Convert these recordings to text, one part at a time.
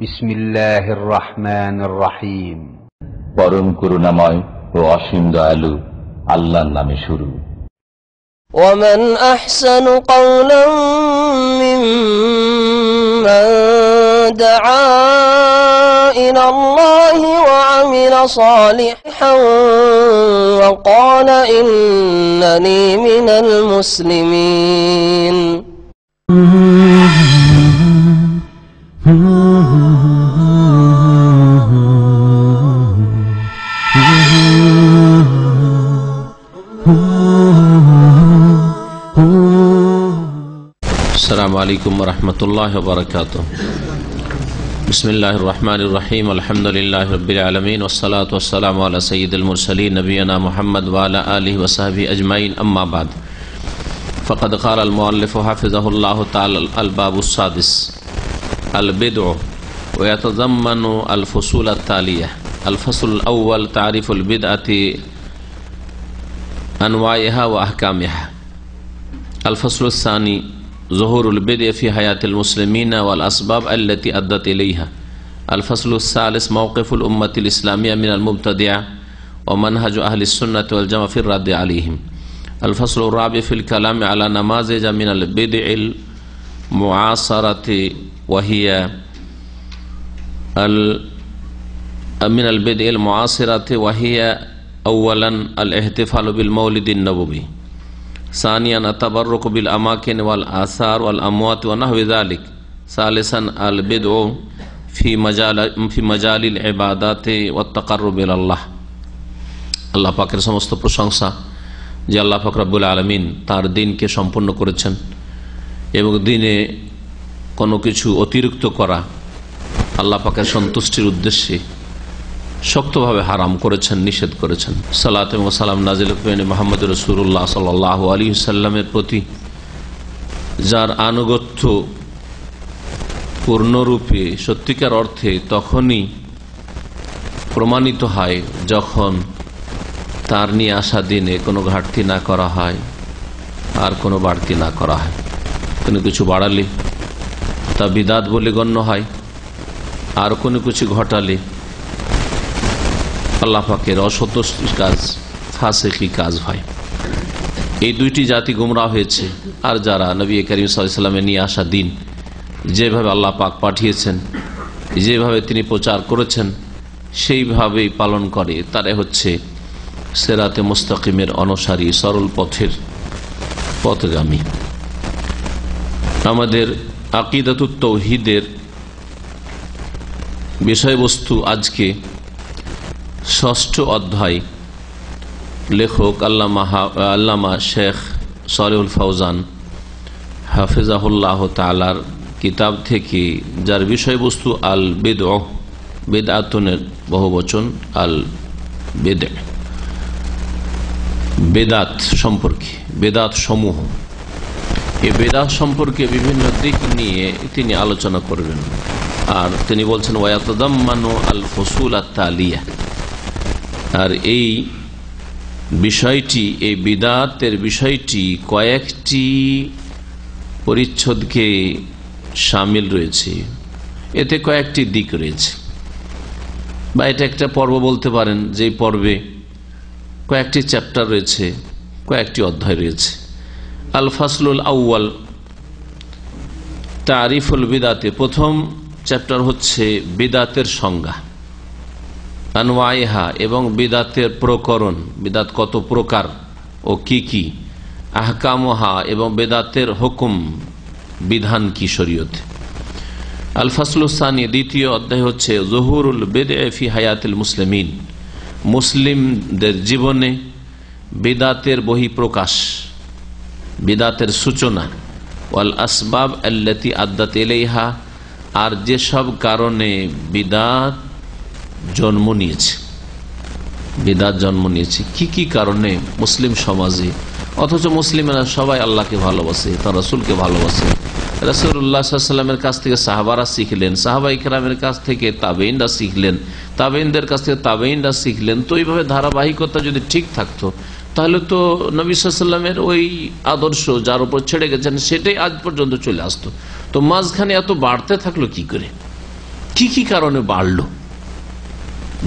বিসমিল্লাহির রহমানির রহিম। পরম করুণাময় ও অসীম দয়ালু আল্লাহর নামে শুরু। ومن أحسن قولا ممن دعا إلى الله وعمل صالحا وقال إنني من المسلمين. السلام عليكم ورحمة الله وبركاته. بسم الله الرحمن الرحيم. الحمد لله رب العالمين والصلاة والسلام على سيد المرسلين نبينا محمد وعلى آله وصحبه أجمعين. أما بعد فقد قال المؤلف حفظه الله تعالى الباب السادس البدع ويتضمن الفصول التالية. الفصل الأول تعريف البدعة أنواعها وأحكامها. الفصل الثاني ظهور البدع في حياة المسلمين والأسباب التي أدت إليها. الفصل الثالث موقف الأمة الإسلامية من المبتدعة ومنهج أهل السنة والجماعة في الرد عليهم. الفصل الرابع في الكلام على نماذج من البدع المعاصرة وهي من البدع المعاصرة وهي أولا الاحتفال بالمولد النبوي، ثانيا التبرك بالأماكن والآثار والأموات ونحو ذلك، ثالثا البدع في مجال العبادات والتقرب إلى الله. আল্লাহ পাকের সমস্ত প্রশংসা যে আল্লাহ পাক রব্বুল আলামিন তার দিনকে সম্পূর্ণ করেছেন এবং দিনে কোনো কিছু অতিরিক্ত করা আল্লাহ পাকের সন্তুষ্টির উদ্দেশ্যে শক্তভাবে হারাম করেছেন, নিষেধ করেছেন। সালাত এবং সালাম নাজিল করেন মুহাম্মদ রাসূলুল্লাহ সাল্লাল্লাহু আলাইহি ওয়াসাল্লামের প্রতি, যার আনুগত্য পূর্ণরূপে সত্যিকার অর্থে তখনই প্রমাণিত হয় যখন তার নিয়ে আসা দিনে কোনো ঘাটতি না করা হয় আর কোনো বাড়তি না করা হয়। কোনো কিছু বাড়ালে তা বিদাত বলে গণ্য হয়, আর কোনো কিছু ঘটালে আল্লাহ পাকের অসন্তুষ্টি কাজ, ফাসিকি কাজ হয়। এই দুইটি জাতি গুমরাহ হয়েছে। আর যারা নবী করিম সাল্লাল্লাহু আলাইহি ওয়াসাল্লামের নিয়ে আসা দিন যেভাবে আল্লাহ পাক পাঠিয়েছেন, যেভাবে তিনি প্রচার করেছেন সেইভাবেই পালন করে, তারা হচ্ছে সিরাতে মুস্তাকিমের অনুসারী, সরল পথের পথগামী। আমাদের আকিদাতুত তাওহীদের বিষয়বস্তু আজকে 6 অধ্যায়। লেখক আল্লামা শেখ সালেহুল ফৌজান হাফিজাহুল্লাহ তাআলার কিতাব থেকে, যার বিষয়বস্তু আল বিদআ, বিদআতুনের বহুবচন আল বিদআ, বেদাত সম্পর্কে, বেদাত সমূহ। এই বেদাত সম্পর্কে বিভিন্ন দিক নিয়ে তিনি আলোচনা করবেন। আর তিনি বলছেন ওয়ায়াতাদাম্মানু আল ফুসুল আত-তালিয়া। আর এই বিষয়টি, এই বিদাতের বিষয়টি কয়েকটি পরিচ্ছদকে শামিল রয়েছে, এতে কয়েকটি দিক রয়েছে, বা এটা একটা পর্ব বলতে পারেন, যে পর্বে কয়েকটি চ্যাপ্টার রয়েছে, কয়েকটি অধ্যায় রয়েছে। আল ফাসলুল আউয়াল তারিফুল বিদাতে, প্রথম চ্যাপ্টার হচ্ছে বিদাতের সংজ্ঞা, আনওয়াইহা, এবং বিদাতের প্রকরণ, বিদাত কত প্রকার ও কি কি, আহকামহা, এবং বেদাতের হুকুম, বিধান কি শরীয়তে। আল ফাসলুস সানি, দ্বিতীয় অধ্যায় হচ্ছে যুহুরুল বিদআ ফি হায়াতিল মুসলিমিন, মুসলিমদের জীবনে বিদাতের বহিঃপ্রকাশ, বিদাতের সূচনা, ওয়াল আসবাব আল্লাতী আদ্দাত ইলাইহা, আর যেসব কারণে বিদাত জন্ম নিয়েছে, বিদাত জন্ম নিয়েছে কি কি কারণে মুসলিম সমাজে, অথচ মুসলিমেরা সবাই আল্লাহকে ভালোবাসে, তার রাসূলকে ভালোবাসে। রাসূলুল্লাহ সাল্লাল্লাহু আলাইহি ওয়াসাল্লামের কাছ থেকে সাহাবারা শিখলেন, সাহাবায়ে কেরামের কাছ থেকে তাবেঈনরা শিখলেন, তাবেঈনদের কাছ থেকে তাবেঈনরা শিখলেন। তো এইভাবে ধারাবাহিকতা যদি ঠিক থাকতো, তাহলে তো নবী সাল্লাল্লাহু আলাইহি ওয়াসাল্লামের ওই আদর্শ যার উপর ছেড়ে গেছেন সেটাই আজ পর্যন্ত চলে আসতো। তো মাঝখানে এত বাড়তে থাকলো কি করে? কি কি কারণে বাড়লো?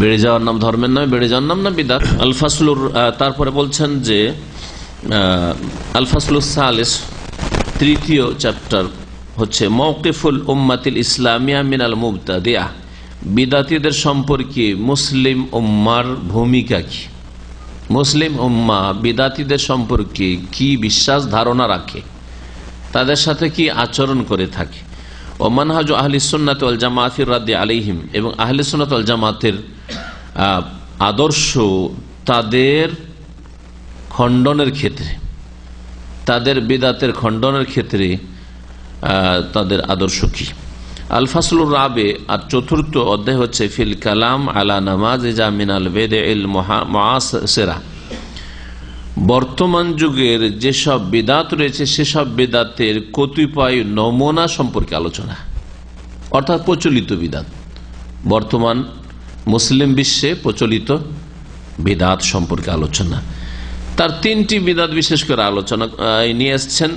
বেড়ে যাওয়ার নাম ধর্মের নামে বেড়ে যাওয়ার নাম না বিদাত? আল ফাসলুর তারপরে বলছেন যে আল ফাসলুস সালিস, তৃতীয় চ্যাপ্টার হচ্ছে মওকিফুল উম্মাতিল ইসলামিয়া মিনাল মুবতাদিআহ, বিদাতীদের সম্পর্কে মুসলিম উম্মার ভূমিকা কি? মুসলিম উম্মা বিদাতীদের সম্পর্কে কি বিশ্বাস ধারণা রাখে, তাদের সাথে কি আচরণ করে থাকে। ও মানহাজ আহলিস সুন্নাত ওয়াল জামাআতির রাদ্দি আলাইহিম, এবং আহলিস সুন্নাত ওয়াল জামাতের আদর্শ তাদের খণ্ডনের ক্ষেত্রে, তাদের বিদাতের খণ্ডনের ক্ষেত্রে তাদের আদর্শ কি। আল ফাসলুর রাবে, আর চতুর্থ অধ্যায় হচ্ছে ফিল কালাম আলা নামাযিজা মিনাল বিদআল মুআসিরা, বর্তমান যুগের যেসব বিদাত রয়েছে সেসব বিদাতের কতিপয় নমুনা সম্পর্কে আলোচনা, অর্থাৎ প্রচলিত বিদাত, বর্তমান মুসলিম বিশ্বে প্রচলিত বিদাত সম্পর্কে আলোচনা। তার তিনটি বিদাত বিশেষ করে আলোচনা নিয়ে এসছেন,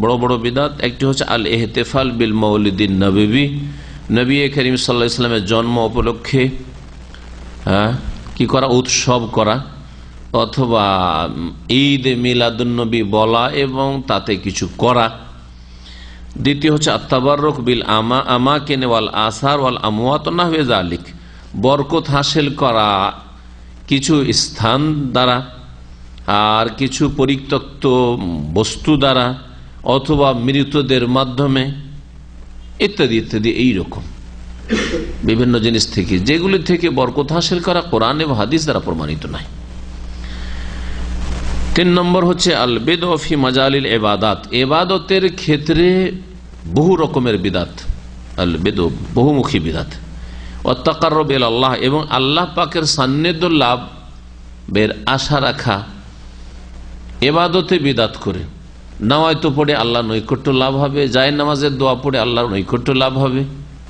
বড় বড় বিদাত। একটি হচ্ছে আল ইহতিফাল বিল মৌলিদিন নবী, নবী করিম সাল্লাল্লাহু আলাইহি ওয়াসাল্লামের জন্ম উপলক্ষে কি করা, উৎসব করা, অথবা ঈদ মিলাদুন নবী বলা এবং তাতে কিছু করা। দ্বিতীয় হচ্ছে আত-তাবাররুক বিল আমাকিন ওয়াল আসার ওয়াল আমওয়াত ওয়া নাহওয়া যালিক, বরকত হাসিল করা কিছু স্থান দ্বারা আর কিছু পরিত্যক্ত বস্তু দ্বারা অথবা মৃতদের মাধ্যমে ইত্যাদি ইত্যাদি, এইরকম বিভিন্ন জিনিস থেকে, যেগুলি থেকে বরকত হাসিল করা কোরআন এবং হাদিস দ্বারা প্রমাণিত নয়। 3 নম্বর হচ্ছে আল বিদআ ফি মাজালিল ইবাদাত, ইবাদতের ক্ষেত্রে বহু রকমের বিদাত, আল বিদআ বহুমুখী বিদাত। ওয়া তাকাররুব ইলা আল্লাহ, এবং আল্লাহ পাকের সান্নিধ্য লাভের আশা রাখা ইবাদতে বিদাত করে। নামাজ পড়ে আল্লাহ নৈকট্য লাভ হবে, যায় নামাজের দোয়া পড়ে আল্লাহর নৈকট্য লাভ হবে,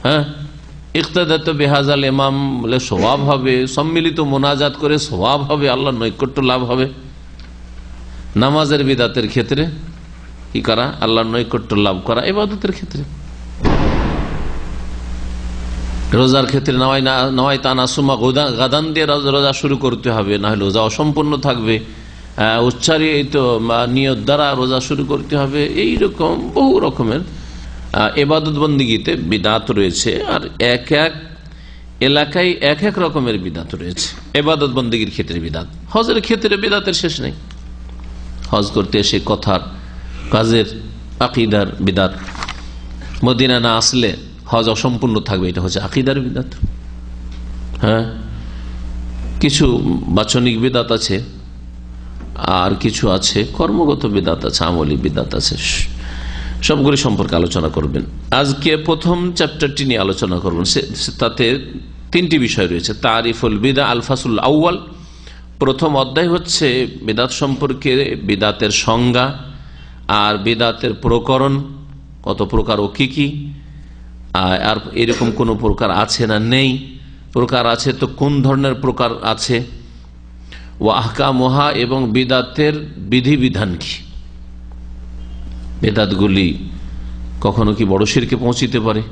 হ্যাঁ, ইক্তাদাত বিহাজাল ইমাম বলে সওয়াব হবে, সম্মিলিত মোনাজাত করে সওয়াব হবে, আল্লাহর নৈকট্য লাভ হবে। নামাজের বিদাতের ক্ষেত্রে কি করা, আল্লাহর নৈকট্য লাভ করা ইবাদতের ক্ষেত্রে। রোজার ক্ষেত্রে নওয়াই তানা সুমা গাদান দিয়ে রোজা শুরু করতে হবে, না হলে রোজা অসম্পূর্ণ থাকবে। উচ্চারিত নিয়ত দ্বারা রোজা শুরু করতে হবে। এইরকম বহু রকমের ইবাদত বন্দিগিতে বিদাত রয়েছে, আর এক এক এলাকায় এক এক রকমের বিদাত রয়েছে। ইবাদত বন্দিগির ক্ষেত্রে বিদাত, হজের ক্ষেত্রে বিদাতের শেষ নেই। হজ করতে এসে কথার কাজের আকীদার বিদাত, মদিনা না আসলে হজ অসম্পূর্ণ থাকবে, এটা হচ্ছে আকীদার বিদাত। হ্যাঁ, কিছু বাচনিক বিদাত আছে, আর কিছু আছে কর্মগত বিদাত আছে, আমলি বিদাত আছে। সবগুলি সম্পর্কে আলোচনা করবেন। আজকে প্রথম চ্যাপ্টারটি নিয়ে আলোচনা করবেন, তাতে 3টি বিষয় রয়েছে। তারিফুল বিদা আল ফাসল আউয়াল, প্রথম অধ্যায় হচ্ছে বিদাত সম্পর্কে, বিদাতের সংজ্ঞা আর বিদাতের প্রকরণ, কত প্রকার ও কি কি, আর এরকম কোন প্রকার আছে না নেই, প্রকার আছে তো কোন ধরনের প্রকার আছে, ও আহকামুহা, এবং বিদাতের বিধিবিধান কি। বেদাতগুলি কখনো কি বড় শিরকে পৌঁছিতে পারে,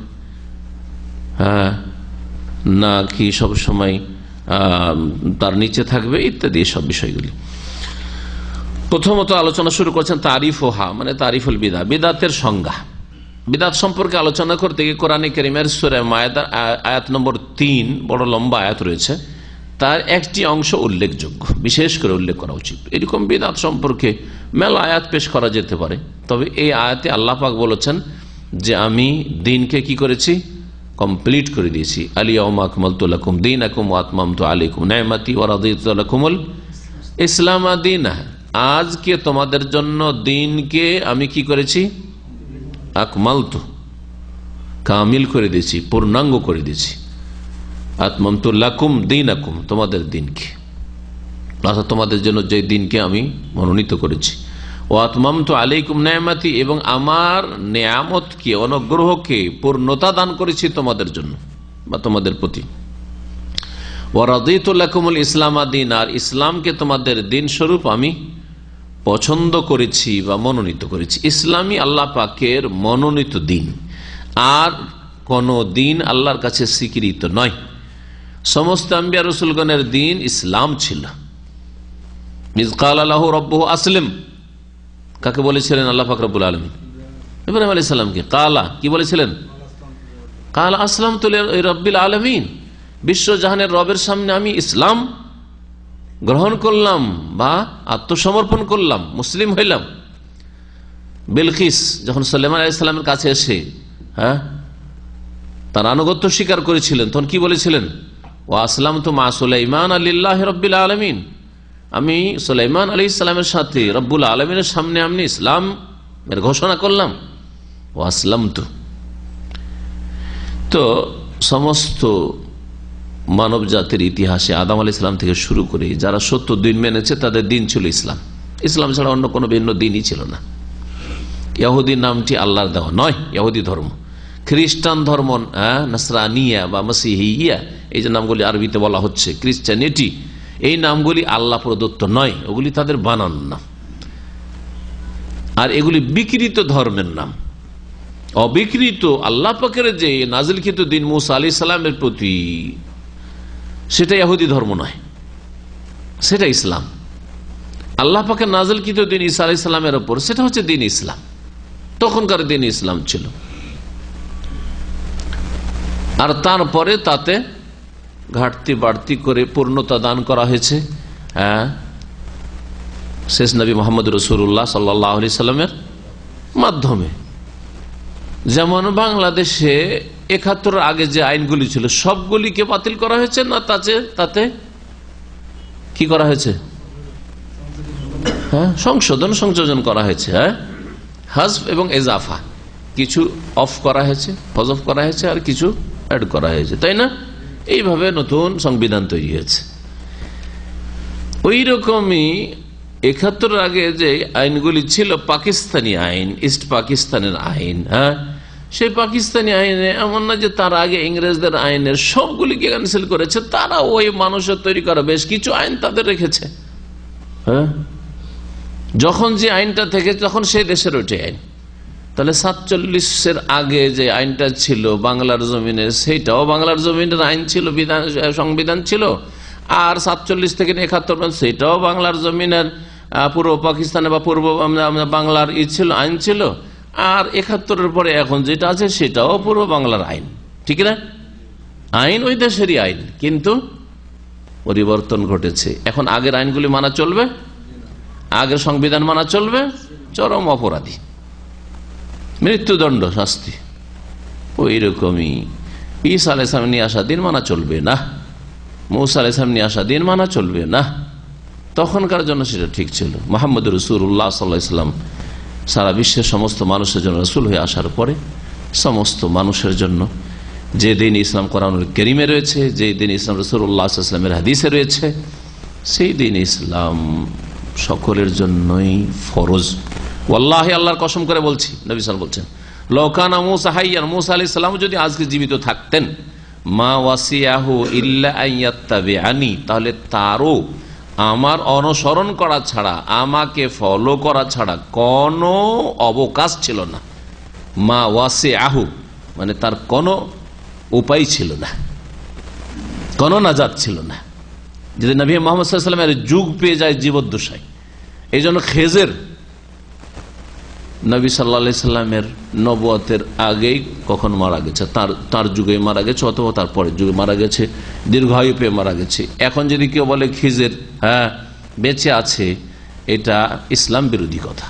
হ্যাঁ, না কি সব সময় তার নিচে থাকবে, ইত্যাদি সব বিষয়গুলি। প্রথমত আলোচনা শুরু করছেন তারিফুহা, মানে তারিফুল বিদা, বিদাতের সংজ্ঞা। বিদাত সম্পর্কে আলোচনা করতে গিয়ে কোরআনে কারীমের সূরা মায়েদার আয়াত নম্বর 3, বড় লম্বা আয়াত রয়েছে, তার একটি অংশ উল্লেখযোগ্য, বিশেষ করে উল্লেখ করা উচিত। এরকম বিদাত সম্পর্কে মেলা আয়াত পেশ করা যেতে পারে, তবে এই আয়াতে আল্লাহ পাক বলেছেন যে আমি দিনকে কি করেছি, কমপ্লিট করে দিয়েছি। আলিয়াউমা আকমালতু লাকুম দীনাকুম ওয়া আতমামতু আলাইকুম নি'মাতি ওয়া রাদিতু লাকুমুল ইসলাম দীনা, আজকে তোমাদের জন্য দিনকে আমি কি করেছি, আকমালতু, কামিল করে দিয়েছি, পূর্ণাঙ্গ করে দিয়েছি। আতমামতু লাকুম দীনাকুম, তোমাদের দিনকে, অর্থাৎ তোমাদের জন্য যে দিনকে আমি মনোনীত করেছি। ও আতমামতু আলাইকুম নি'মাতি, এবং আমার নিয়ামতকে, অনুগ্রহকে পূর্ণতা দান করেছি তোমাদের জন্য বা তোমাদের প্রতি। ওয়া রাদিতু লাকুমুল ইসলাম দীন, আর ইসলামকে তোমাদের দিন স্বরূপ আমি পছন্দ করেছি বা মনোনীত করেছি। ইসলামই আল্লাহ পাকের মনোনীত দিন। আর কোন দিন আল্লাহর কাছে স্বীকৃত নয়। সমস্ত আম্বিয়া রাসূলগণের দিন ইসলাম ছিল। ইয ক্বালা লাহু রাব্বুহু আসলিম, কাকে বলেছিলেন আল্লাহ পাক রব্বুল আলামিন? ইব্রাহিম আলাইহিস সালামকে। কালা কি বলেছিলেন? কালা আসলামতু লিরাব্বিল আলামিন, বিশ্বজাহানের রবের সামনে আমি ইসলাম গ্রহণ করলাম বা আত্মসমর্পণ করলাম, মুসলিম হইলাম। বিলকিস যখন সুলাইমান আলাইহিস সালামের কাছে এসে তার আনুগত্য স্বীকার করেছিলেন, তখন কি বলেছিলেন? ওয়া আসলামতু মা সুলাইমান লিল্লাহি রাব্বিল আলামিন, আমি সুলাইমান আলাইহিস সালামের সাথে রব্বুল আলামিনের সামনে আমি ইসলাম এর ঘোষণা করলাম। ওয়া আসলামতু। তো সমস্ত মানব জাতির ইতিহাসে আদম আলাইহিস সালাম থেকে শুরু করে যারা 70 দিন মেনেছে তাদের দিন ছিল ইসলাম। ইসলাম ছাড়া অন্য কোনো ভিন্ন দিনই ছিল না। ইহুদি নামটি আল্লাহর দেওয়া নয়, ইহুদি ধর্ম। খ্রিস্টান ধর্ম নাসরানিয়া বা মসিহিয়া, এই যে নামগুলি আরবিতে বলা হচ্ছে, ক্রিশ্চিয়ানিটি, এই নামগুলি আল্লাহ প্রদত্ত নয়, ওগুলি তাদের বানান নাম। আর এগুলি বিকৃত ধর্মের নাম। অবিকৃত আল্লাহ পাকের যে নাজিলকৃত দিন মুসা আলাইহিস সালামের প্রতি, সেটা ইহুদি ধর্ম নয়, সেটা ইসলাম। আল্লাহ পাকের নাজিলকৃত দিন ঈসা আলাইহিস সালামের উপর, সেটা হচ্ছে দিন ইসলাম। তখনকার দিন ইসলাম ছিল। আর তারপরে তাতে ঘাটতি বাড়তি করে পূর্ণতা দান করা হয়েছে শেষ নবী মুহাম্মদ রাসূলুল্লাহ সাল্লাল্লাহু আলাইহি সাল্লামের মাধ্যমে। যেমন বাংলাদেশে ৭১ আগে যে আইনগুলি ছিল সবগুলিকে বাতিল করা হয়েছে না, তাতে কি করা হয়েছে? সংযোজন করা হয়েছে। হাজফ এবং এজাফা, কিছু অফ করা হয়েছে, হজফ করা হয়েছে, আর কিছু অ্যাড করা হয়েছে, তাই না? এইভাবে নতুন সংবিধান তৈরি হয়েছে। ওই রকমই ৭১ আগে যে আইনগুলি ছিল পাকিস্তানি আইন, ইস্ট পাকিস্তানের আইন, সেই পাকিস্তানি আইনে এমন না যে তার আগে ইংরেজদের আইনের সবগুলিকে ক্যান্সেল করেছে, তারা ওই মানুষের তৈরি করা বেশ কিছু আইন তাদের রেখেছে। যখন যে আইনটা থেকে তখন সেই দেশের ওইটাই আইন। তাহলে ৪৭-এর আগে যে আইনটা ছিল বাংলার জমিনে, সেইটাও বাংলার জমিনের আইন ছিল, সংবিধান ছিল। আর ৪৭ থেকে ৭১ সেটাও বাংলার জমিনের পূর্ব পাকিস্তানে বা পূর্ব বাংলার ছিল, আইন ছিল। আর ৭১-এর পরে এখন যেটা আছে সেটাও পূর্ব বাংলার আইন, ঠিক না? আইন ওই দেশেরই আইন, কিন্তু পরিবর্তন ঘটেছে। এখন আগের আইনগুলি মানা চলবে, আগের সংবিধান মানা চলবে, চরম অপরাধী, মৃত্যুদণ্ড, শাস্তি। ওই রকমই ঈসা আলাইহিস সালাম নিয়ে আসা দিন মানা চলবে না, মুসা আলাইহিস সালাম নিয়ে আসা দিন মানা চলবে না। তখনকার জন্য সেটা ঠিক ছিল। মুহাম্মদ রাসূলুল্লাহ সাল্লাল্লাহু আলাইহি ওয়াসাল্লাম সারা বিশ্বের সমস্ত মানুষের জন্য রাসূল হয়ে আসার পরে সমস্ত মানুষের জন্য যে দিন ইসলাম কোরআনুল কারীমে রয়েছে, যে দিন ইসলাম রাসূলুল্লাহ সাল্লাল্লাহু আলাইহি ওয়াসাল্লামের হাদিসে রয়েছে, সেই দিন ইসলাম সকলের জন্যই ফরজ। ওয়াল্লাহি, আল্লাহর কসম করে বলছি, নবী সাল্লাল্লাহু আলাইহি ওয়াসাল্লাম বলছেন, লাউ কানা মূসা হাইয়ান, মূসা আলাইহিস সালাম যদি আজকে জীবিত থাকতেন, মা ওয়াসিয়াহু ইল্লা আইয়াত্তাবিআনি, তাহলে তারও আমার অনুসরণ করা ছাড়া, আমাকে ফলো করা ছাড়া কোনো অবকাশ ছিল না। মা ওয়াসিয়াহু মানে তার কোনো উপায় ছিল না, কোনো নাজাত ছিল না। যদি নবী মুহাম্মদ সাল্লাল্লাহু আলাইহি ওয়াসাল্লামের যুগ পেয়ে যায় জীবদ্দশায়, এই জন্য খেজের নবী সাল্লাল্লাহু আলাইহি সাল্লামের নবুয়তের আগেই কখন মারা গেছে, তার যুগে মারা গেছে, অথবা তারপরের যুগে মারা গেছে, দীর্ঘায়ু পেয়ে মারা গেছে। এখন যদি কেউ বলে খিজের বেঁচে আছে, এটা ইসলাম বিরোধী কথা।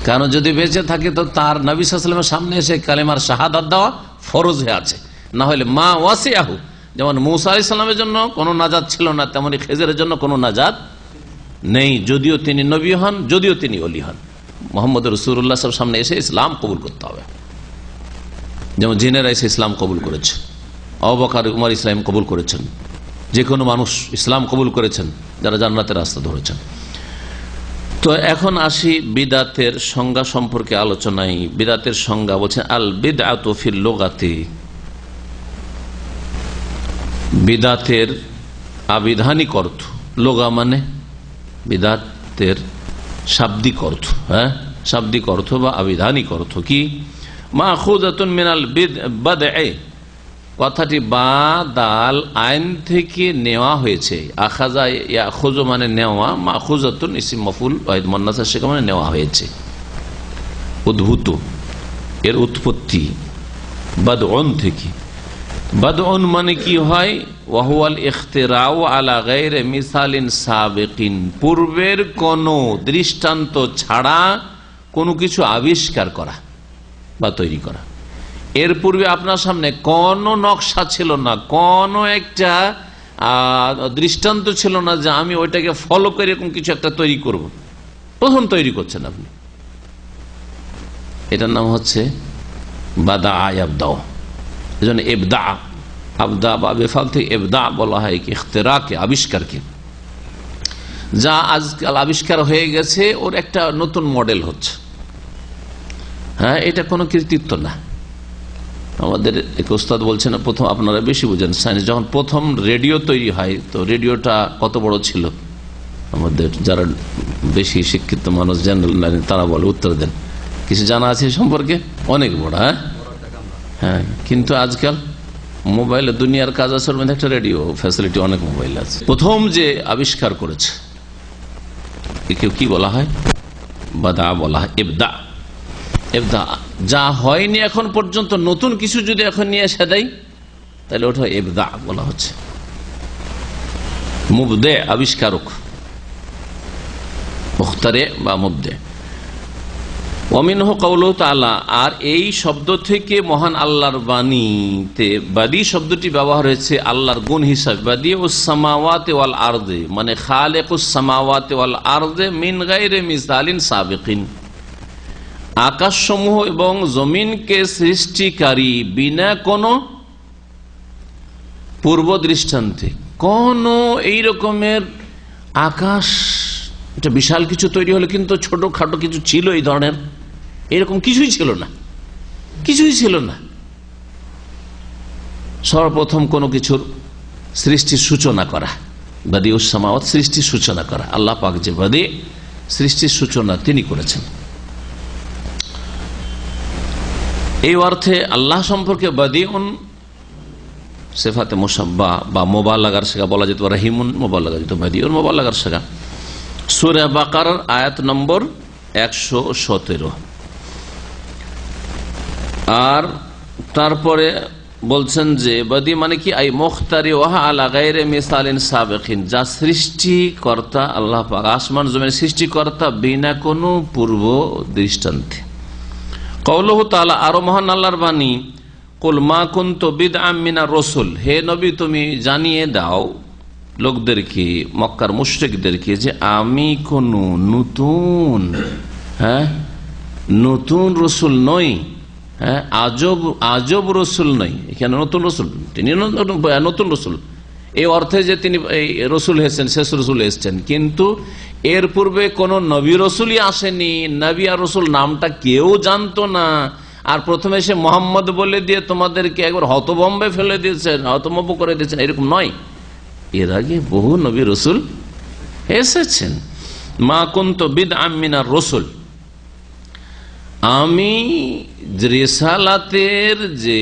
কারণ যদি বেঁচে থাকে তো তার নবী সাল্লাল্লাহু আলাইহি ওয়াসাল্লামের সামনে এসে কালেমার শাহাদাত দেওয়া ফরজ হয়ে আছে। না হলে মা ওয়াসিয়াহু, যেমন মুসা আলাইহিস সালামের জন্য কোনো নাজাত ছিল না, তেমনি খেজেরের জন্য কোনো নাজাত নেই, যদিও তিনি নবী হন, যদিও তিনি ওলি হন। মুহাম্মদ রাসূলুল্লাহ সাল্লাল্লাহু আলাইহি ওয়াসাল্লামের সামনে এসে ইসলাম কবুল করতে হবে। যেমন জিনেরা এসে ইসলাম কবুল করেছে, আবু বকর উমর ইসলাম কবুল করেছেন, যে কোনো মানুষ ইসলাম কবুল করেছেন যারা জান্নাতের রাস্তা ধরেছেন। তো এখন আসি বিদাতের সংজ্ঞা সম্পর্কে আলোচনায়। বিদাতের সংজ্ঞা বলছেন আল বিদআতু ফিল লুগাতি, বিদাতের আবিধানিক অর্থ, লোগা মানে বিদাতের শাব্দিক অর্থ, শাব্দিক অর্থ বা আবিধানিক অর্থ কি? মাখুযাতুন মিনাল বাদঈ, কথাটি বা দাল আইন থেকে নেওয়া হয়েছে। আখাযা ইয়াখুযু মানে নেওয়া, মাখুযাতুন ইসম মাফউল ওয়াহিদ মুন্নাস সেটা মানে নেওয়া হয়েছে, উদ্ভূত, এর উৎপত্তি বাদউন থেকে। বাদউন মানে কি হয়? ওয়াহুয়াল ইখতিরাউ আলা গায়রি মিসালিন সাবিকিন, পূর্বের কোন দৃষ্টান্ত ছাড়া কোনো কিছু আবিষ্কার করা বা তৈরি করা। এর পূর্বে আপনার সামনে কোনো নকশা ছিল না, কোনো একটা দৃষ্টান্ত ছিল না যে আমি ওইটাকে ফলো করে এরকম কিছু একটা তৈরি করব। প্রথম তৈরি করছেন আপনি, এটার নাম হচ্ছে বাদা আয়াবদাও। এই জন্য এবদা, আবদা বা বেফাল থেকে এবদা বলা হয় কি ইখতিরাকে, আবিষ্কারকে। যা আজকাল আবিষ্কার হয়ে গেছে ওর একটা নতুন মডেল হচ্ছে। হ্যাঁ, এটা কোনো কৃতিত্ব না। আমাদের এক ওস্তাদ বলছেন, প্রথম আপনারা বেশি বুঝেন সায়েন্স, যখন প্রথম রেডিও তৈরি হয় তো রেডিওটা কত বড় ছিল? আমাদের যারা বেশি শিক্ষিত মানুষ জেনারেল তারা বলে, উত্তর দেন, কিছু জানা আছে সম্পর্কে? অনেক বড়। হ্যাঁ, কিন্তু আজকাল মোবাইলে দুনিয়ার কাজ আসলে একটা রেডিও ফ্যাসিলিটি, অনেক মোবাইল আছে। প্রথম যে আবিষ্কার করেছে কেউ কি বলা হয়? বাদা বলা হয়, এবদা। এবদা যা হয়নি এখন পর্যন্ত, নতুন কিছু যদি এখন নিয়ে এসে দেয় তাহলে ওটা এবদা বলা হচ্ছে। মুবদে আবিষ্কারক, মুখতারে বা মুবদে। ওয়ামিনহু কাউলুহু তাআলা, আর এই শব্দ থেকে মহান আল্লাহর বাণীতে বাদী শব্দটি ব্যবহার হয়েছে আল্লাহর গুণ হিসাবে। বাদিউস সামাওয়াতি ওয়াল আরদি মানে খালিকুস সামাওয়াতি ওয়াল আরদি মিন গায়রি মিসালিন সাবিকিন, আকাশসমূহ এবং জমিনকে সৃষ্টিকারী বিনা কোনো পূর্ব দৃষ্টান্তে। কোন এই রকমের আকাশ, এটা বিশাল কিছু তৈরি হলো, কিন্তু ছোটখাটো কিছু ছিল এই ধরনের, এরকম কিছুই ছিল না, কিছুই ছিল না। সর্বপ্রথম কোনো কিছুর সৃষ্টির সূচনা করা, বাদিউস সামাওয়াত, সৃষ্টির সূচনা করা। আল্লাহ পাক যে বাদী, সৃষ্টির সূচনা তিনি করেছেন। এই অর্থে আল্লাহ সম্পর্কে বাদিউন সিফাতে মুশাব্বা বা মুবালাগার শেখা বলা যেত, রাহিমুন মুবালাগা যেত, বাদিউন মুবালাগার শেখা। সূরা বাকারার আয়াত নম্বর 117। আর তারপরে বলছেন যে বাদি মানে কি? আই মুখতারি ওয়াহা আলা গায়রি মিসালিন সাবিকিন, যা সৃষ্টিকর্তা আল্লাহ পাক, আসমান জমিনের সৃষ্টিকর্তা বিনা কোনো পূর্ব দৃষ্টান্তে। কাউলুহু তাআলা, আরো মহান আল্লাহর বাণী, কুল মা কুনতু বিদআম মিনার রাসূল, হে নবী তুমি জানিয়ে দাও লোকদেরকে, মক্কার মুশরিকদেরকে, যে আমি কোন নতুন রসুল নই। হ্যাঁ, আজব রসুল নই। এখানে নতুন রসুল, তিনি নতুন রসুল এই অর্থে যে তিনি রসুল এসেছেন, শেষ রসুল এসেছেন, কিন্তু এর পূর্বে কোন নবী রসুলই আসেনি। নবী আর রসুল নামটা কেউ জানতো না। আর প্রথমে সে মোহাম্মদ বলে দিয়ে তোমাদেরকে একবার হতভম্বে ফেলে দিয়েছেন, হতভম্ব করে দিয়েছেন, এরকম নয়। এর আগে বহু নবী রসুল এসেছেন। মা কুনতু বিদআম মিনার রাসূল, আমি রিসালাতের যে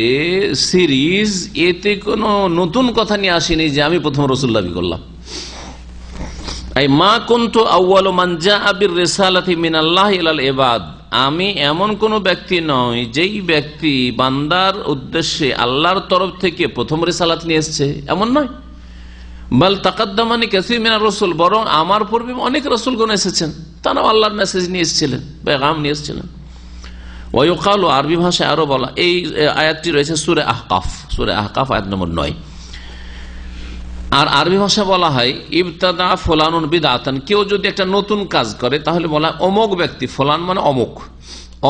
সিরিজ, এতে কোনো নতুন কথা নিয়ে আসিনি যে আমি প্রথম রসুল দাবি করলাম। আই মা কুনতু আউয়ালু মান জাআ বির রিসালাতি মিনাল্লাহ ইলাল ইবাদ, আমি এমন কোন ব্যক্তি নই যেই ব্যক্তি বান্দার উদ্দেশ্যে আল্লাহর তরফ থেকে প্রথম রিসালাত নিয়ে এসেছে, এমন নয়। বাল তাকাদ্দামানি কাসীর মিনার রাসূল, বরং আমার পূর্বে অনেক রাসূলগণ এসেছেন, তারাও আল্লাহর মেসেজ নিয়ে এসেছিলেন, পেগাম নিয়ে এসেছিলেন। ওয়ায়ুকালু, আরবি ভাষায় আরো বলা, এই আয়াতটি রয়েছে সূরা আহকাফ, সূরা আহকাফ আয়াত নম্বর 9। আর আরবি ভাষায় বলা হয় ইবতাদা ফুলানুন বিদআতান, কেউ যদি একটা নতুন কাজ করে তাহলে বলা হয় অমুক ব্যক্তি, ফুলান মানে অমুক,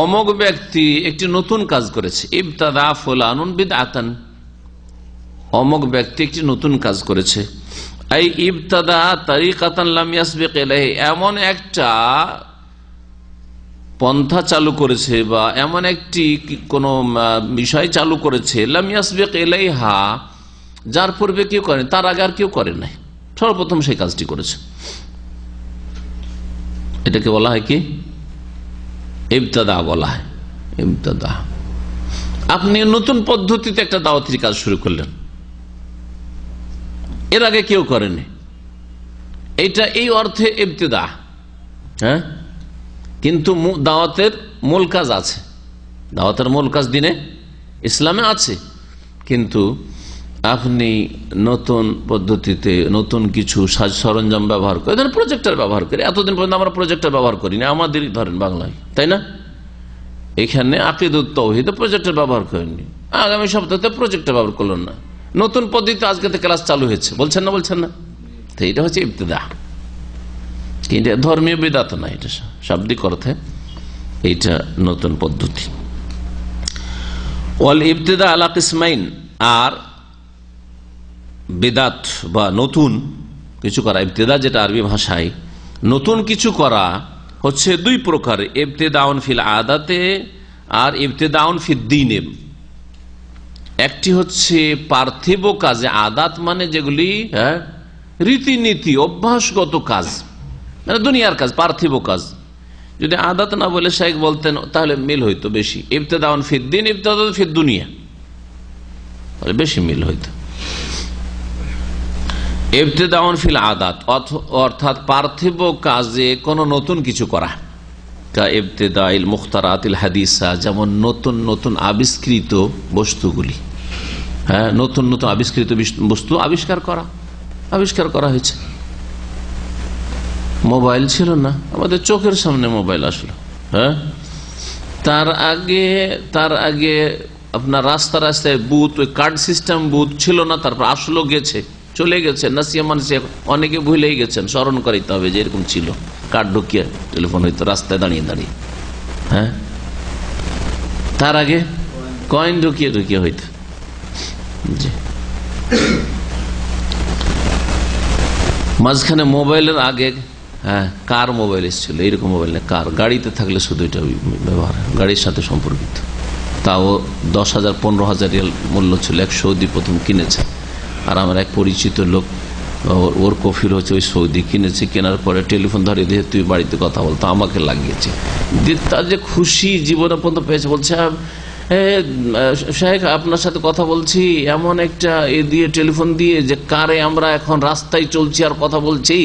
অমুক ব্যক্তি একটি নতুন কাজ করেছে। ইবতাদা ফুলানুন বিদআতান, অমুক ব্যক্তি একটি নতুন কাজ করেছে। এই ইবতাদা তারিকাতান লাম ইয়াসবিক ইলাইহি, এমন একটা পন্থা চালু করেছে বা এমন একটি কোন বিষয় চালু করেছে, লাম ইয়াসবিক ইলাইহা, যার পূর্বে কেউ করেন, তার আগে আর কেউ করেন নাই, সর্বপ্রথম সেই কাজটি করেছে। এটাকে বলা হয় কি? ইবতাদা বলা হয়, ইবতাদা। আপনি নতুন পদ্ধতিতে একটা দাওয়াতের কাজ শুরু করলেন, এর আগে কেউ করেনি, এটা এই অর্থে ইবতিদা। হ্যাঁ, কিন্তু দাওয়াতের মূল কাজ আছে, দাওয়াতের মূল কাজ দিনে ইসলামে আছে, কিন্তু আপনি নতুন পদ্ধতিতে নতুন কিছু সাজ সরঞ্জাম ব্যবহার করে, ধরেন প্রজেক্টর ব্যবহার করি, এতদিন পর্যন্ত আমরা প্রজেক্টর ব্যবহার করিনি, আমাদেরই ধরেন বাংলায়, তাই না? এখানে আকীদাতুত তাওহীদ প্রজেক্টর ব্যবহার করেননি, আগামী সপ্তাহে প্রজেক্টর ব্যবহার করলেন না, নতুন পদ্ধতিতে আজকে থেকে ক্লাস চালু হয়েছে, বলছেন না? বলছেন না? তো এটা হচ্ছে ইবতিদা, কিন্তু ধর্মীয় বিদআত না, এটা শাব্দিক অর্থে এইটা নতুন পদ্ধতি। ওয়াল ইবতিদা আলা কিসমাইন, আর বিদআত বা নতুন কিছু করা, ইবতিদা যেটা আরবি ভাষায় নতুন কিছু করা হচ্ছে দুই প্রকার, ইবতিদাউন ফিল আদাতে আর ইবতিদাউন ফিদ দ্বীনে। একটি হচ্ছে পার্থিব কাজে, আদাত মানে যেগুলি রীতিনীতি অভ্যাসগত কাজ, মানে দুনিয়ার কাজ, পার্থিব কাজ। যদি আদাত না বলে শাইখ বলতেন তাহলে মিল হইতো বেশি, ইবতিদাউন ফিদ দ্বীন ইবতিদাউন ফিদ দুনিয়া, তাহলে বেশি মিল হইতো। ইবতিদাউন ফিল আদাত অর্থাৎ পার্থিব কাজে কোন নতুন কিছু করা, কা ইবতিদাইল মুখতারাতিল হাদিসা, যেমন নতুন নতুন আবিষ্কৃত বস্তুগুলি, হ্যাঁ, নতুন নতুন আবিষ্কৃত বস্তু আবিষ্কার করা হয়েছে। মোবাইল ছিল না, আমাদের চোখের সামনে মোবাইল আসলো। হ্যাঁ, তার আগে আপনার রাস্তায় বুথ, ওই কার্ড সিস্টেম বুথ ছিল না, তারপর আসলো, গেছে, চলে গেছে, নাসিয়া মানসিয়া, অনেকে ভুলেই গেছেন, স্মরণ করাইতে হবে যে এরকম ছিল, কার্ড ঢুকিয়ে টেলিফোন হইতো রাস্তায় দাঁড়িয়ে দাঁড়িয়ে। হ্যাঁ, তার আগে কয়েন ঢুকিয়ে হইতো। জি, মাঝখানে মোবাইলের আগে কার মোবাইল এসেছিল, এইরকম মোবাইল না, কার, গাড়িতে থাকলে শুধু এটা ব্যবহার, গাড়ির সাথে সম্পর্কিত, তাও 10,000 15,000 রিয়াল মূল্য ছিল, এক সৌদি প্রথম কিনেছে। আর আমার এক পরিচিত লোক, ওর কফির হচ্ছে ওই সৌদি কিনেছে, কেনার পরে টেলিফোন ধরিয়ে দিয়ে তুই বাড়িতে কথা বলতো, আমাকে লাগিয়েছে, তার যে খুশি জীবনে পর্যন্ত পেয়েছে, বলছে শাইখ আপনার সাথে কথা বলছি এমন একটা দিয়ে টেলিফোন দিয়ে যে কারে আমরা এখন রাস্তায় চলছি আর কথা বলছি।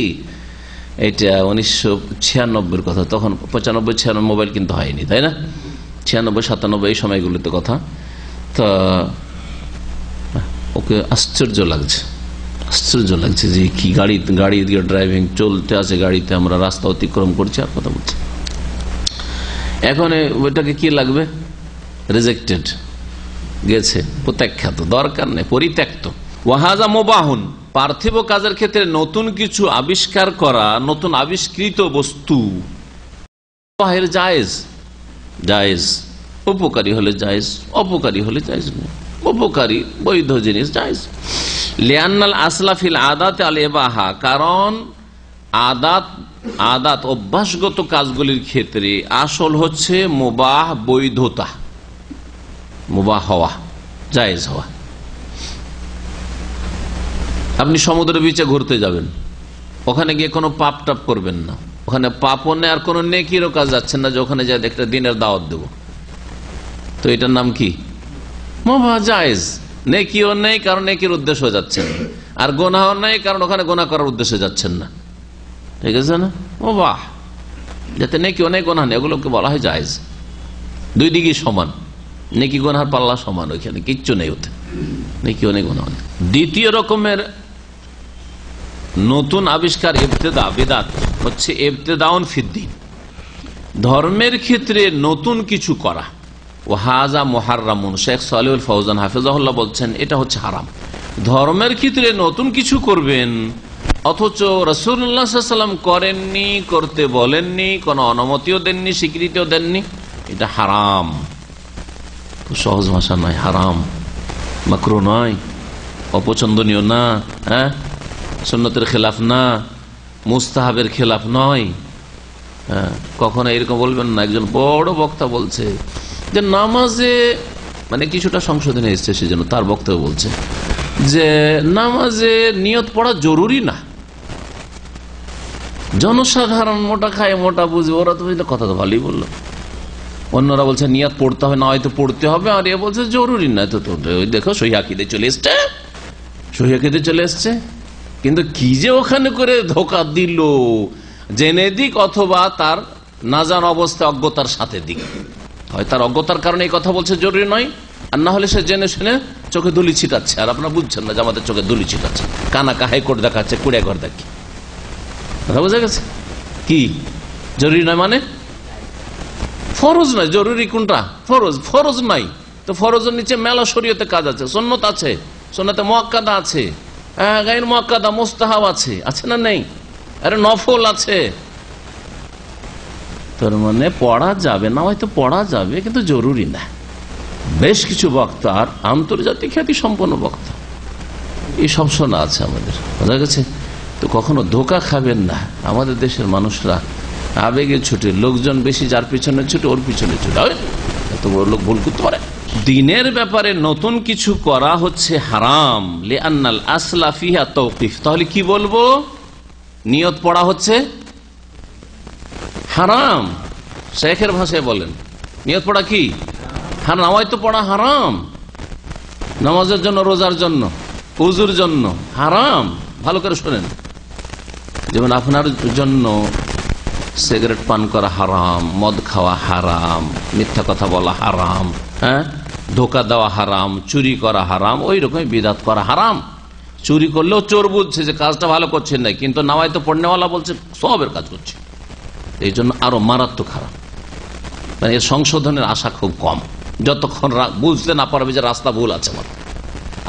এটা 1996 কথা, তখন 95-96 মোবাইল কিন্তু হয়নি, তাই না? 96-97 এই সময়গুলোতে কথা। তো ওকে আশ্চর্য লাগছে যে কি গাড়ি দিয়ে ড্রাইভিং চলতে আছে, গাড়িতে আমরা রাস্তা অতিক্রম করছি আর কথা বলছি। এখন ওইটাকে কি লাগবে? রিজেক্টেড, গেছে, প্রত্যাখ্যাত, দরকার নেই, পরিত্যক্ত। ওয়াহাজা মুবাহুন, পার্থিব কাজের ক্ষেত্রে নতুন কিছু আবিষ্কার করা, নতুন আবিষ্কৃত বস্তু জায়েজ, উপকারী হলে জায়েজ, অপকারী হলে জায়েজ নেই। উপকারী বৈধ জিনিস জায়েজ। লিআন্নাল আসলা ফিল আদাত আল ইবাহা, কারণ আদাত অভ্যাসগত কাজগুলির ক্ষেত্রে আসল হচ্ছে মুবাহ, বৈধতা, মুবাহ হওয়া, জায়েজ হওয়া। আপনি সমুদ্রের বিচে ঘুরতে যাবেন, ওখানে গিয়ে কোনো পাপ টাপ করবেন না, ওখানে পাপও নেই আর কোনো নেকিরও কাজ যাচ্ছেন না যে ওখানে যায় একটা দিনের দাওয়াত দেব, তো এটার নাম কি? মুবাহ, জায়েজ। নেকিও নেই কারণ নেকির উদ্দেশ্য যাচ্ছেন, আর গোনাও নেই কারণ ওখানে গোনা করার উদ্দেশ্যে যাচ্ছেন না, ঠিক আছে না? মুবাহ, যাতে নেকিও নেই গোনা নেই, এগুলোকে বলা হয় জায়েজ। দুই দিকই সমান, নেকি গোনার পাল্লা সমান, ওইখানে কিচ্ছু নেই, ওতে নেকিও নেই গোনাও নেই। দ্বিতীয় রকমের নতুন আবিষ্কার ইবতিদা, বিদআত হচ্ছে ইবতিদাউন ফিদ্দীন, ধর্মের ক্ষেত্রে নতুন কিছু করা। ওয়াহাজা মুহাররামুন, শেখ সালেহুল ফৌজান হাফিজাহুল্লাহ বলছেন এটা হচ্ছে হারাম। ধর্মের ক্ষেত্রে নতুন কিছু করবেন অথচ রাসূলুল্লাহ সাল্লাল্লাহু আলাইহি ওয়াসাল্লাম করেননি, করতে বলেননি, কোনো অনুমতিও দেননি, স্বীকৃতিও দেননি, এটা হারাম। সহজ ভাষা নয়, হারাম, মাকরুহ নয়, অপছন্দনীয় না, হ্যাঁ, সুন্নতের খেলাফ না, মুস্তাহাবের খেলাফ নয়। কখনো এরকম বলবেন না। একজন বড় বক্তা বলছে যে নামাজে, মানে কিছুটা সংশোধনে এসছে সেজন্য তার বক্তব্য বলছে যে নামাজে নিয়ত পড়া জরুরি না। জনসাধারণ মোটা খায় মোটা বুঝবে, ওরা তো কথা তো ভালোই বললো, অন্যরা বলছে নিয়াত পড়তে হবে না, হয়তো পড়তে হবে, আর এ বলছে জরুরি না। তো দেখো সহি আকীদা চলে এসছে, সহি আকীদা চলে এসছে। কিন্তু কি যে ওখানে করে ধোকা দিল, জেনে দিক অথবা তার না জানা অবস্থায় অজ্ঞতার সাথে দিক, হয় তার অজ্ঞতার কারণে এই কথা বলছে জরুরি নয়, আর না হলে সে জেনে শুনে চোখে দুলি ছিটাচ্ছে। আর আপনারা বুঝছেন না যে আমাদের চোখে দুলি ছিটাচ্ছে, কানাকা হাইকোর্ট দেখাচ্ছে, কুড়িয়া ঘর দেখি। কথা বোঝা গেছে? কি জরুরি নয় মানে ফরজ নয়, জরুরি কোনটা? ফরজ। ফরজ নাই তো ফরজের নিচে মেলা শরীয়তে কাজ আছে, সুন্নত আছে, সুন্নতে মুআক্কাদা আছে, গায়র মুআক্কাদা মুস্তাহাব আছে, আছে না নেই? আরে নফল আছে। তার মানে পড়া যাবে না, হয়তো পড়া যাবে কিন্তু জরুরি না। বেশ কিছু বক্তা আর আন্তর্জাতিক খ্যাতি সম্পন্ন বক্তা এই সব শোনা আছে আমাদের, বোঝা গেছে? তো কখনো ধোকা খাবেন না। আমাদের দেশের মানুষরা আবেগে ছুটে, লোকজন বেশি যার পিছনে ছুটে ওর পিছনে ছুটে, এত বড় লোক ভুল করতে পারে। দিনের ব্যাপারে নতুন কিছু করা হচ্ছে হারাম, লিআন্নাল আসলা ফিহা তাওকিফ। তাহলে কি বলবো? নিয়ত পড়া হচ্ছে হারাম। শেখের ভাষায় বলেন নিয়ত পড়া কি হারাম, হয়তো পড়া হারাম, নামাজের জন্য, রোজার জন্য, উজুর জন্য হারাম। ভালো করে শোনেন, যেমন আপনার জন্য সিগারেট পান করা হারাম, মদ খাওয়া হারাম, মিথ্যা কথা বলা হারাম, হ্যাঁ, ধোকা দেওয়া হারাম, চুরি করা হারাম, ওই রকম বিদাত করা হারাম। চুরি করলেও চোর বুঝছে যে কাজটা ভালো করছেন না, কিন্তু নামায় তো পড়নেওয়ালা বলছে সবের কাজ করছে, এই জন্য আরো মারাত্মক হারাম। মানে এর সংশোধনের আশা খুব কম, যতক্ষণ বুঝতে না পারবে যে রাস্তা ভুল আছে, আমার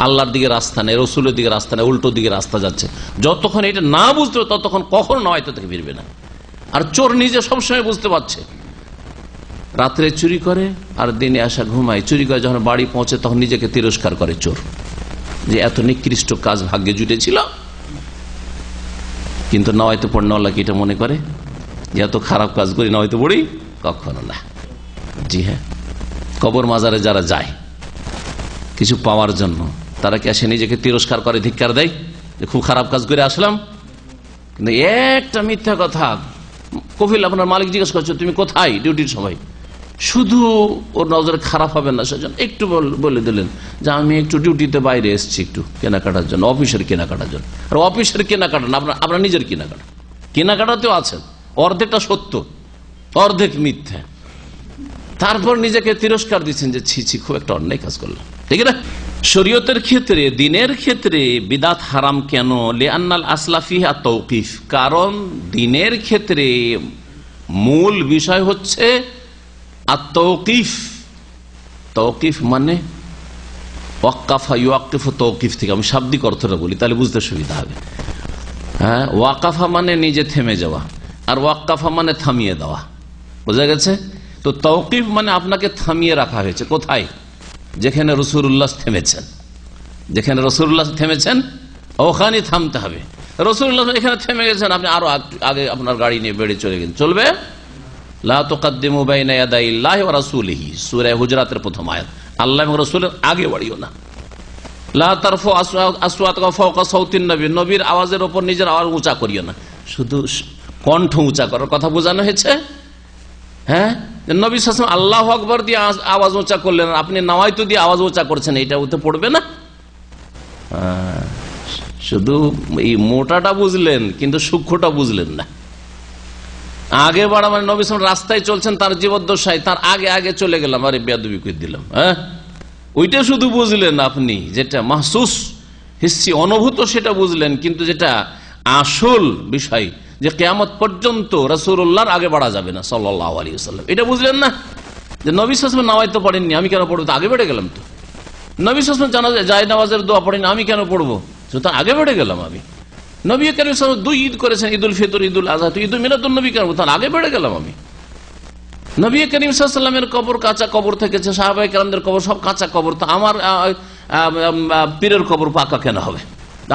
আল্লাহর দিকে রাস্তা নেই, রসুলের দিকে রাস্তা নেই, উল্টো দিকে রাস্তা যাচ্ছে, যতক্ষণ এটা না বুঝতে ততক্ষণ কখনো না হয়তো থেকে ফিরবে না। আর চোর নিজে সবসময় বুঝতে পারছে, রাত্রে চুরি করে আর দিনে আসা ঘুমায়, চুরি করে যখন বাড়ি পৌঁছে তখন নিজেকে তিরস্কার করে চোর, যে এত নিকৃষ্ট কাজ ভাগ্যে জুটেছিল। কিন্তু না হয়তো পড়নেওয়ালা কি এটা মনে করে যে এত খারাপ কাজ করি, না হয়তো পড়ি? কখনো না। জি হ্যাঁ, কবর মাজারে যারা যায় কিছু পাওয়ার জন্য, তারা কি আসে নিজেকে তিরস্কার করে, ধিক্কার দেয় যে খুব খারাপ কাজ করে আসলাম? কিন্তু একটা মিথ্যা কথা, কফিল আপনার মালিক জিজ্ঞেস করছে তুমি কোথায় ডিউটির সময়, শুধু ওর নজরে খারাপ হবে না সেজন্য একটু বলে দিলেন যে আমি একটু ডিউটিতে বাইরে এসেছি একটু কেনাকাটার জন্য, অফিসের কেনাকাটার জন্য। আর অফিসের কেনাকাটা না, আপনার নিজের কেনাকাটা, কেনাকাটাতেও আছেন, অর্ধেকটা সত্য অর্ধেক মিথ্যা, তারপর নিজেকে তিরস্কার দিচ্ছেন যে ছি ছি খুব একটা অন্যায় কাজ করলাম। ঠিক না? শরীয়তের ক্ষেত্রে, দিনের ক্ষেত্রে বিদাত হারাম কেন? লিআন্নাল আসলা ফিহা তাওকিফ, কারণ দিনের ক্ষেত্রে মূল বিষয় হচ্ছে আত-তাওকিফ। তাওকিফ মানে ওয়াক্কাফা ইউওয়াক্কিফু তাওকিফ থেকে, আমি শাব্দিক অর্থটা বলি তাহলে বুঝতে সুবিধা হবে। হ্যাঁ, ওয়াকাফা মানে নিজে থেমে যাওয়া, আর ওয়াক্কাফা মানে থামিয়ে দেওয়া, বোঝা গেছে? তো তাওকিফ মানে আপনাকে থামিয়ে রাখা হয়েছে। কোথায়? যেখানে রাসূলুল্লাহ থেমেছেন, যেখানে রাসূলুল্লাহ থেমেছেন ওখানে থামতে হবে। রাসূলুল্লাহ এখানে থেমে গেছেন, আপনি আরো আগে আপনার গাড়ি নিয়ে বেড়ে চলে গেলেন, চলবে? লা তুকাদ্দিমু বাইনা ইয়াদাইল্লাহি ওয়া রাসূলিহি, সূরা হুজরাতের প্রথম আয়াত। আল্লাহ এবং রাসূলের আগে বাড়িও না। লা তারফু আসওয়াতাকুম ফাওকা সাউতিন নবী, নবীর আওয়াজের উপর নিজের আওয়াজ উঁচা করিও না। শুধু কণ্ঠ উঁচা করার কথা বোঝানো হয়েছে। হ্যাঁ, নবী সাল্লাল্লাহু আলাইহি ওয়াসাল্লাম আল্লাহু আকবার দিয়ে আওয়াজ উঁচা করলেন, আপনি নাওয়াইতু দিয়ে আওয়াজ উঁচা করছেন, এটা ওতে পড়বে না। শুধু এই মোটাটা বুঝলেন কিন্তু সূক্ষ্মটা বুঝলেন না। আগে বাড়া মানে নবী সাল্লাল্লাহু রাস্তায় চলছেন, তার জীবদ্দশায় তার আগে আগে চলে গেলাম, আরে বেয়াদবি করে দিলাম। হ্যাঁ, ওইটা শুধু বুঝলেন আপনি, যেটা মাহসুস হিস্সি অনুভূত সেটা বুঝলেন, কিন্তু যেটা আসল বিষয় যে কিয়ামত পর্যন্ত রাসূলুল্লাহর আগে বাড়া যাবে না সাল্লাল্লাহু আলাইহি ওয়াসাল্লাম, এটা বুঝলেন না। যে নবী সাল্লাল্লাহু আলাইহি ওয়াসাল্লাম নামাজ পড়েননি, আমি কেন পড়বো? আগে বেড়ে গেলাম তো। নবী সাল্লাল্লাহু আলাইহি ওয়াসাল্লাম জানাজা জায়নামাজের দোয়া পড়েন, আমি কেন পড়বো? সুতরাং আগে বেড়ে গেলাম আমি। নবী কারীম সাল্লাল্লাহু আলাইহি ওয়াসাল্লাম 2 ঈদ করেছেন, ঈদুল ফিতর, ঈদুল আযহা, তো ঈদুল মিলাদুন নবী কেন? তাহলে আগে বেড়ে গেলাম আমি। নবী করিম সাল্লাল্লাহু আলাইহি ওয়াসাল্লামের কবর কাঁচা কবর থেকেছে, সাহাবায়ে কেরামদের কবর সব কাঁচা কবর, তো আমার পীরের কবর পাকা কেন হবে?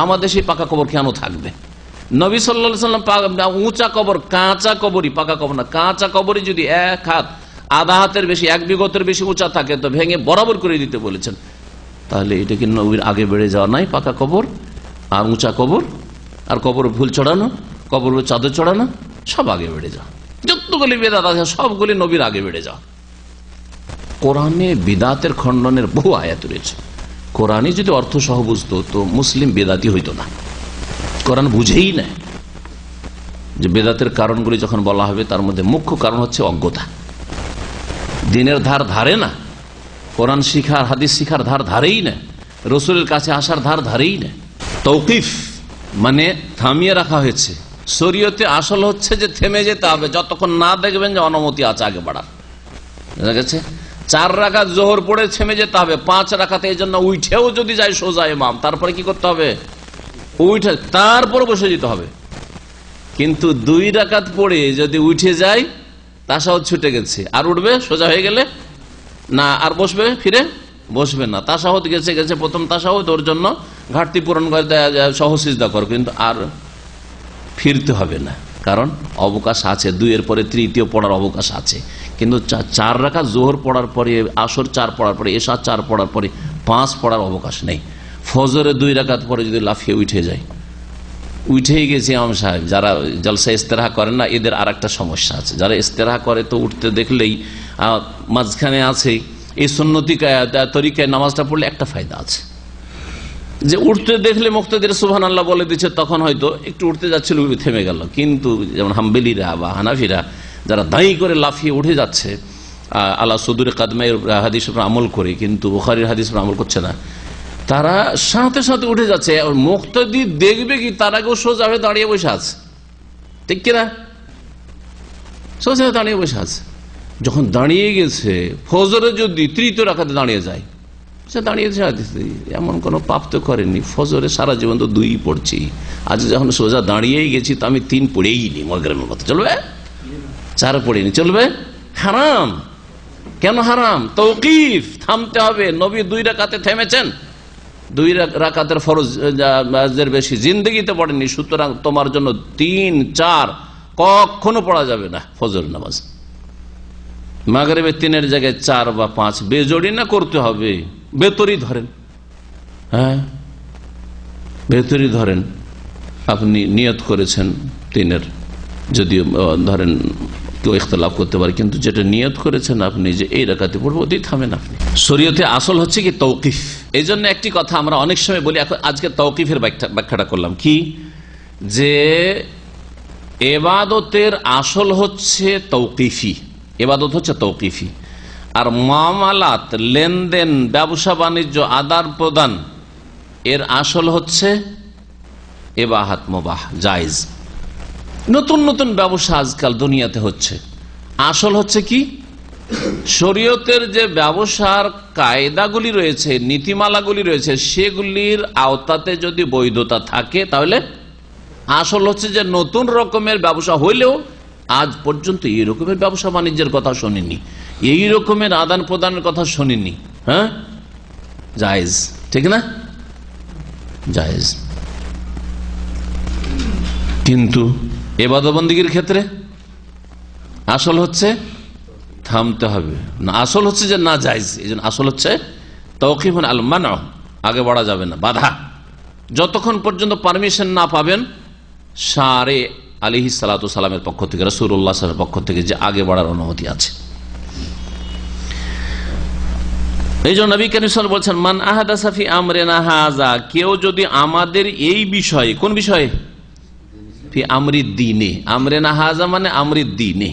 আমার দেশে পাকা কবর কেন থাকবে? নবী সাল্লাল্লাহু আলাইহি ওয়াসাল্লাম উঁচা কবর, কাঁচা কবরই, পাকা কবর না, কাঁচা কবরই যদি 1 হাত, আধা হাতের বেশি, 1 বিঘতের বেশি উঁচা থাকে তো ভেঙে বরাবর করে দিতে বলেছেন। তাহলে এটা কি নবীর আগে বেড়ে যাওয়া নাই? পাকা কবর আর উঁচা কবর, আর কবর ফুল চড়ানো, কবর চাদর চড়ানো, সব আগে বেড়ে যাওয়া। যতগুলি বেদাত আছে সবগুলি নবীর আগে বেড়ে যাওয়া। কোরআনে বিদাতের খণ্ডনের বহু আয়াত রয়েছে। কোরআনে যদি অর্থ সহ বুঝতো তো মুসলিম বেদাতি হইতো না। কোরআন বুঝেই না যে বেদাতের কারণগুলি যখন বলা হবে তার মধ্যে মুখ্য কারণ হচ্ছে অজ্ঞতা। দিনের ধার ধারে না, কোরআন শিখার হাদিস শিখার ধার ধারেই না, রসুলের কাছে আসার ধার ধারেই না। তৌকিফ মানে থামিয়ে রাখা হয়েছে। শরীয়তে আসল হচ্ছে যে থেমে যেতে হবে যতক্ষণ না দেখবেন যে অনুমতি আছে আগে বাড়ার। বুঝা গেছে? 4 রাকাত জোহর পড়ে থেমে যেতে হবে, 5 রাকাতে এই জন্য উঠেও যদি যায় সোজা ইমাম, তারপরে কি করতে হবে? উঠে তারপর বসে যেতে হবে। কিন্তু 2 রাকাত পড়ে যদি উঠে যায় তাশাহুদ ছুটে গেছে, আর উঠবে সোজা হয়ে গেলে না, আর বসবে ফিরে বসবে না। তাশাহুদ গেছে গেছে প্রথম তাশাহুদ, ওর জন্য ঘাটতি পূরণ করে সহ সিজদা কর, কিন্তু আর ফিরতে হবে না, কারণ অবকাশ আছে। 2 এর পরে তৃতীয় পড়ার অবকাশ আছে। কিন্তু 4 রাকাত জোহর পড়ার পরে, আসর 4 পড়ার পরে, এশা 4 পড়ার পরে 5 পড়ার অবকাশ নেই। ফজরে 2 রাকাত পরে যদি লাফিয়ে উঠে যায়, উঠেই গেছে ইমাম সাহেব। যারা জলসা ইস্তেরাহা করেন না, এদের আর একটা সমস্যা আছে। যারা ইস্তেরাহা করে তো উঠতে দেখলেই মাঝখানে আছে এই সুন্নতি তরিকায় নামাজটা পড়লে একটা ফায়দা আছে, যে উঠতে দেখলে মুক্তাদির সুবহানাল্লাহ বলে দিচ্ছে, তখন হয়তো একটু উঠতে যাচ্ছিল থেমে গেল। কিন্তু যেমন হাম্বেলিরা বা হানাফিরা যারা দায়ী করে লাফিয়ে উঠে যাচ্ছে আল্লাহ সদুরে কাদমায়ের হাদিস আমল করে, কিন্তু বুখারীর হাদিস আমল করছে না, তারা সাথে সাথে উঠে যাচ্ছে। মুক্তাদি দেখবে কি তার আগেও সোজা হয়ে দাঁড়িয়ে বসে আছে, ঠিক কিনা? সোজা হয়ে দাঁড়িয়ে বসে আছে। যখন দাঁড়িয়ে গেছে, ফজরে যদি 3য় রাকাতে দাঁড়িয়ে যায়, সে দাঁড়িয়ে এমন কোনো পাপ তো করেনি, ফজরে সারা জীবন তো 2 পড়ছি, আজ যখন সোজা দাঁড়িয়েই গেছি তো আমি 3 পড়েই নি, মাগরিবের মতো চলবে, 4 পড়েনি চলবে? হারাম। কেন হারাম? তৌকিফ, থামতে হবে। নবী 2 রাকাতে থেমেছেন, 2 রাকাতের ফরজের বেশি জিন্দগিতে পড়েননি, সুতরাং তোমার জন্য 3, 4 কখনো পড়া যাবে না ফজর নামাজ। মাগরিবে 3-এর জায়গায় 4 বা 5 বেজোড়ি না করতে হবে। বেতরি ধরেন, হ্যাঁ বেতরি ধরেন, আপনি নিয়ত করেছেন 3-এর, যদিও ধরেন কেউ ইখতিলাফ করতে পারে, কিন্তু যেটা নিয়ত করেছেন আপনি যে এই রাকাতে পড়বো, ওতেই থামেন আপনি। শরীয়তে আসল হচ্ছে কি তৌকিফ। এই জন্য একটি কথা আমরা অনেক সময় বলি, এখন আজকে তৌকিফের ব্যাখ্যাটা করলাম কি, যে এবাদতের আসল হচ্ছে তৌকিফি, এবাদত হচ্ছে তৌকিফি, আর মামালাত লেনদেন ব্যবসা বাণিজ্য আদান প্রদান এর আসল হচ্ছে ইবাহাত মুবাহ জায়েজ। নতুন নতুন ব্যবসা আজকাল দুনিয়াতে হচ্ছে, আসল হচ্ছে কি শরীয়তের যে ব্যবসার কায়দাগুলি রয়েছে, নীতিমালাগুলি রয়েছে, সেগুলির আওতাতে যদি বৈধতা থাকে তাহলে আসল হচ্ছে যে নতুন রকমের ব্যবসা হইলেও আজ পর্যন্ত এই রকমের ব্যবসা বাণিজ্যের কথা শুনিনি, এই রকমের আদান প্রদানের কথা শুনিনি, হ্যাঁ জায়েজ, ঠিক না? জায়েজ। কিন্তু ইবাদত বন্দেগীর ক্ষেত্রে আসল হচ্ছে থামতে হবে না, আসল হচ্ছে যে না জায়েজ। এই জন্য আসল হচ্ছে তাওকিফুন আল মানউ, আগে বাড়া যাবে না, বাধা। যতক্ষণ পর্যন্ত পারমিশন না পাবেন শারে আলাইহিস সালাতু সালামের পক্ষ থেকে, রাসূলুল্লাহ সাল্লাল্লাহু আলাইহি ওয়াসাল্লামের পক্ষ থেকে, যে আগে বাড়ার অনুমতি আছে। এই জন্য নবী কারীম সাল্লাল্লাহু আলাইহি ওয়াসাল্লাম বলছেন, মান আহাদাসা ফি আমরিনা হাযা, কেউ যদি আমাদের এই বিষয়ে, কোন বিষয়ে? ফি আমরি দ্বীনে, আমরিনা হাযা মানে আমরি দ্বীনে,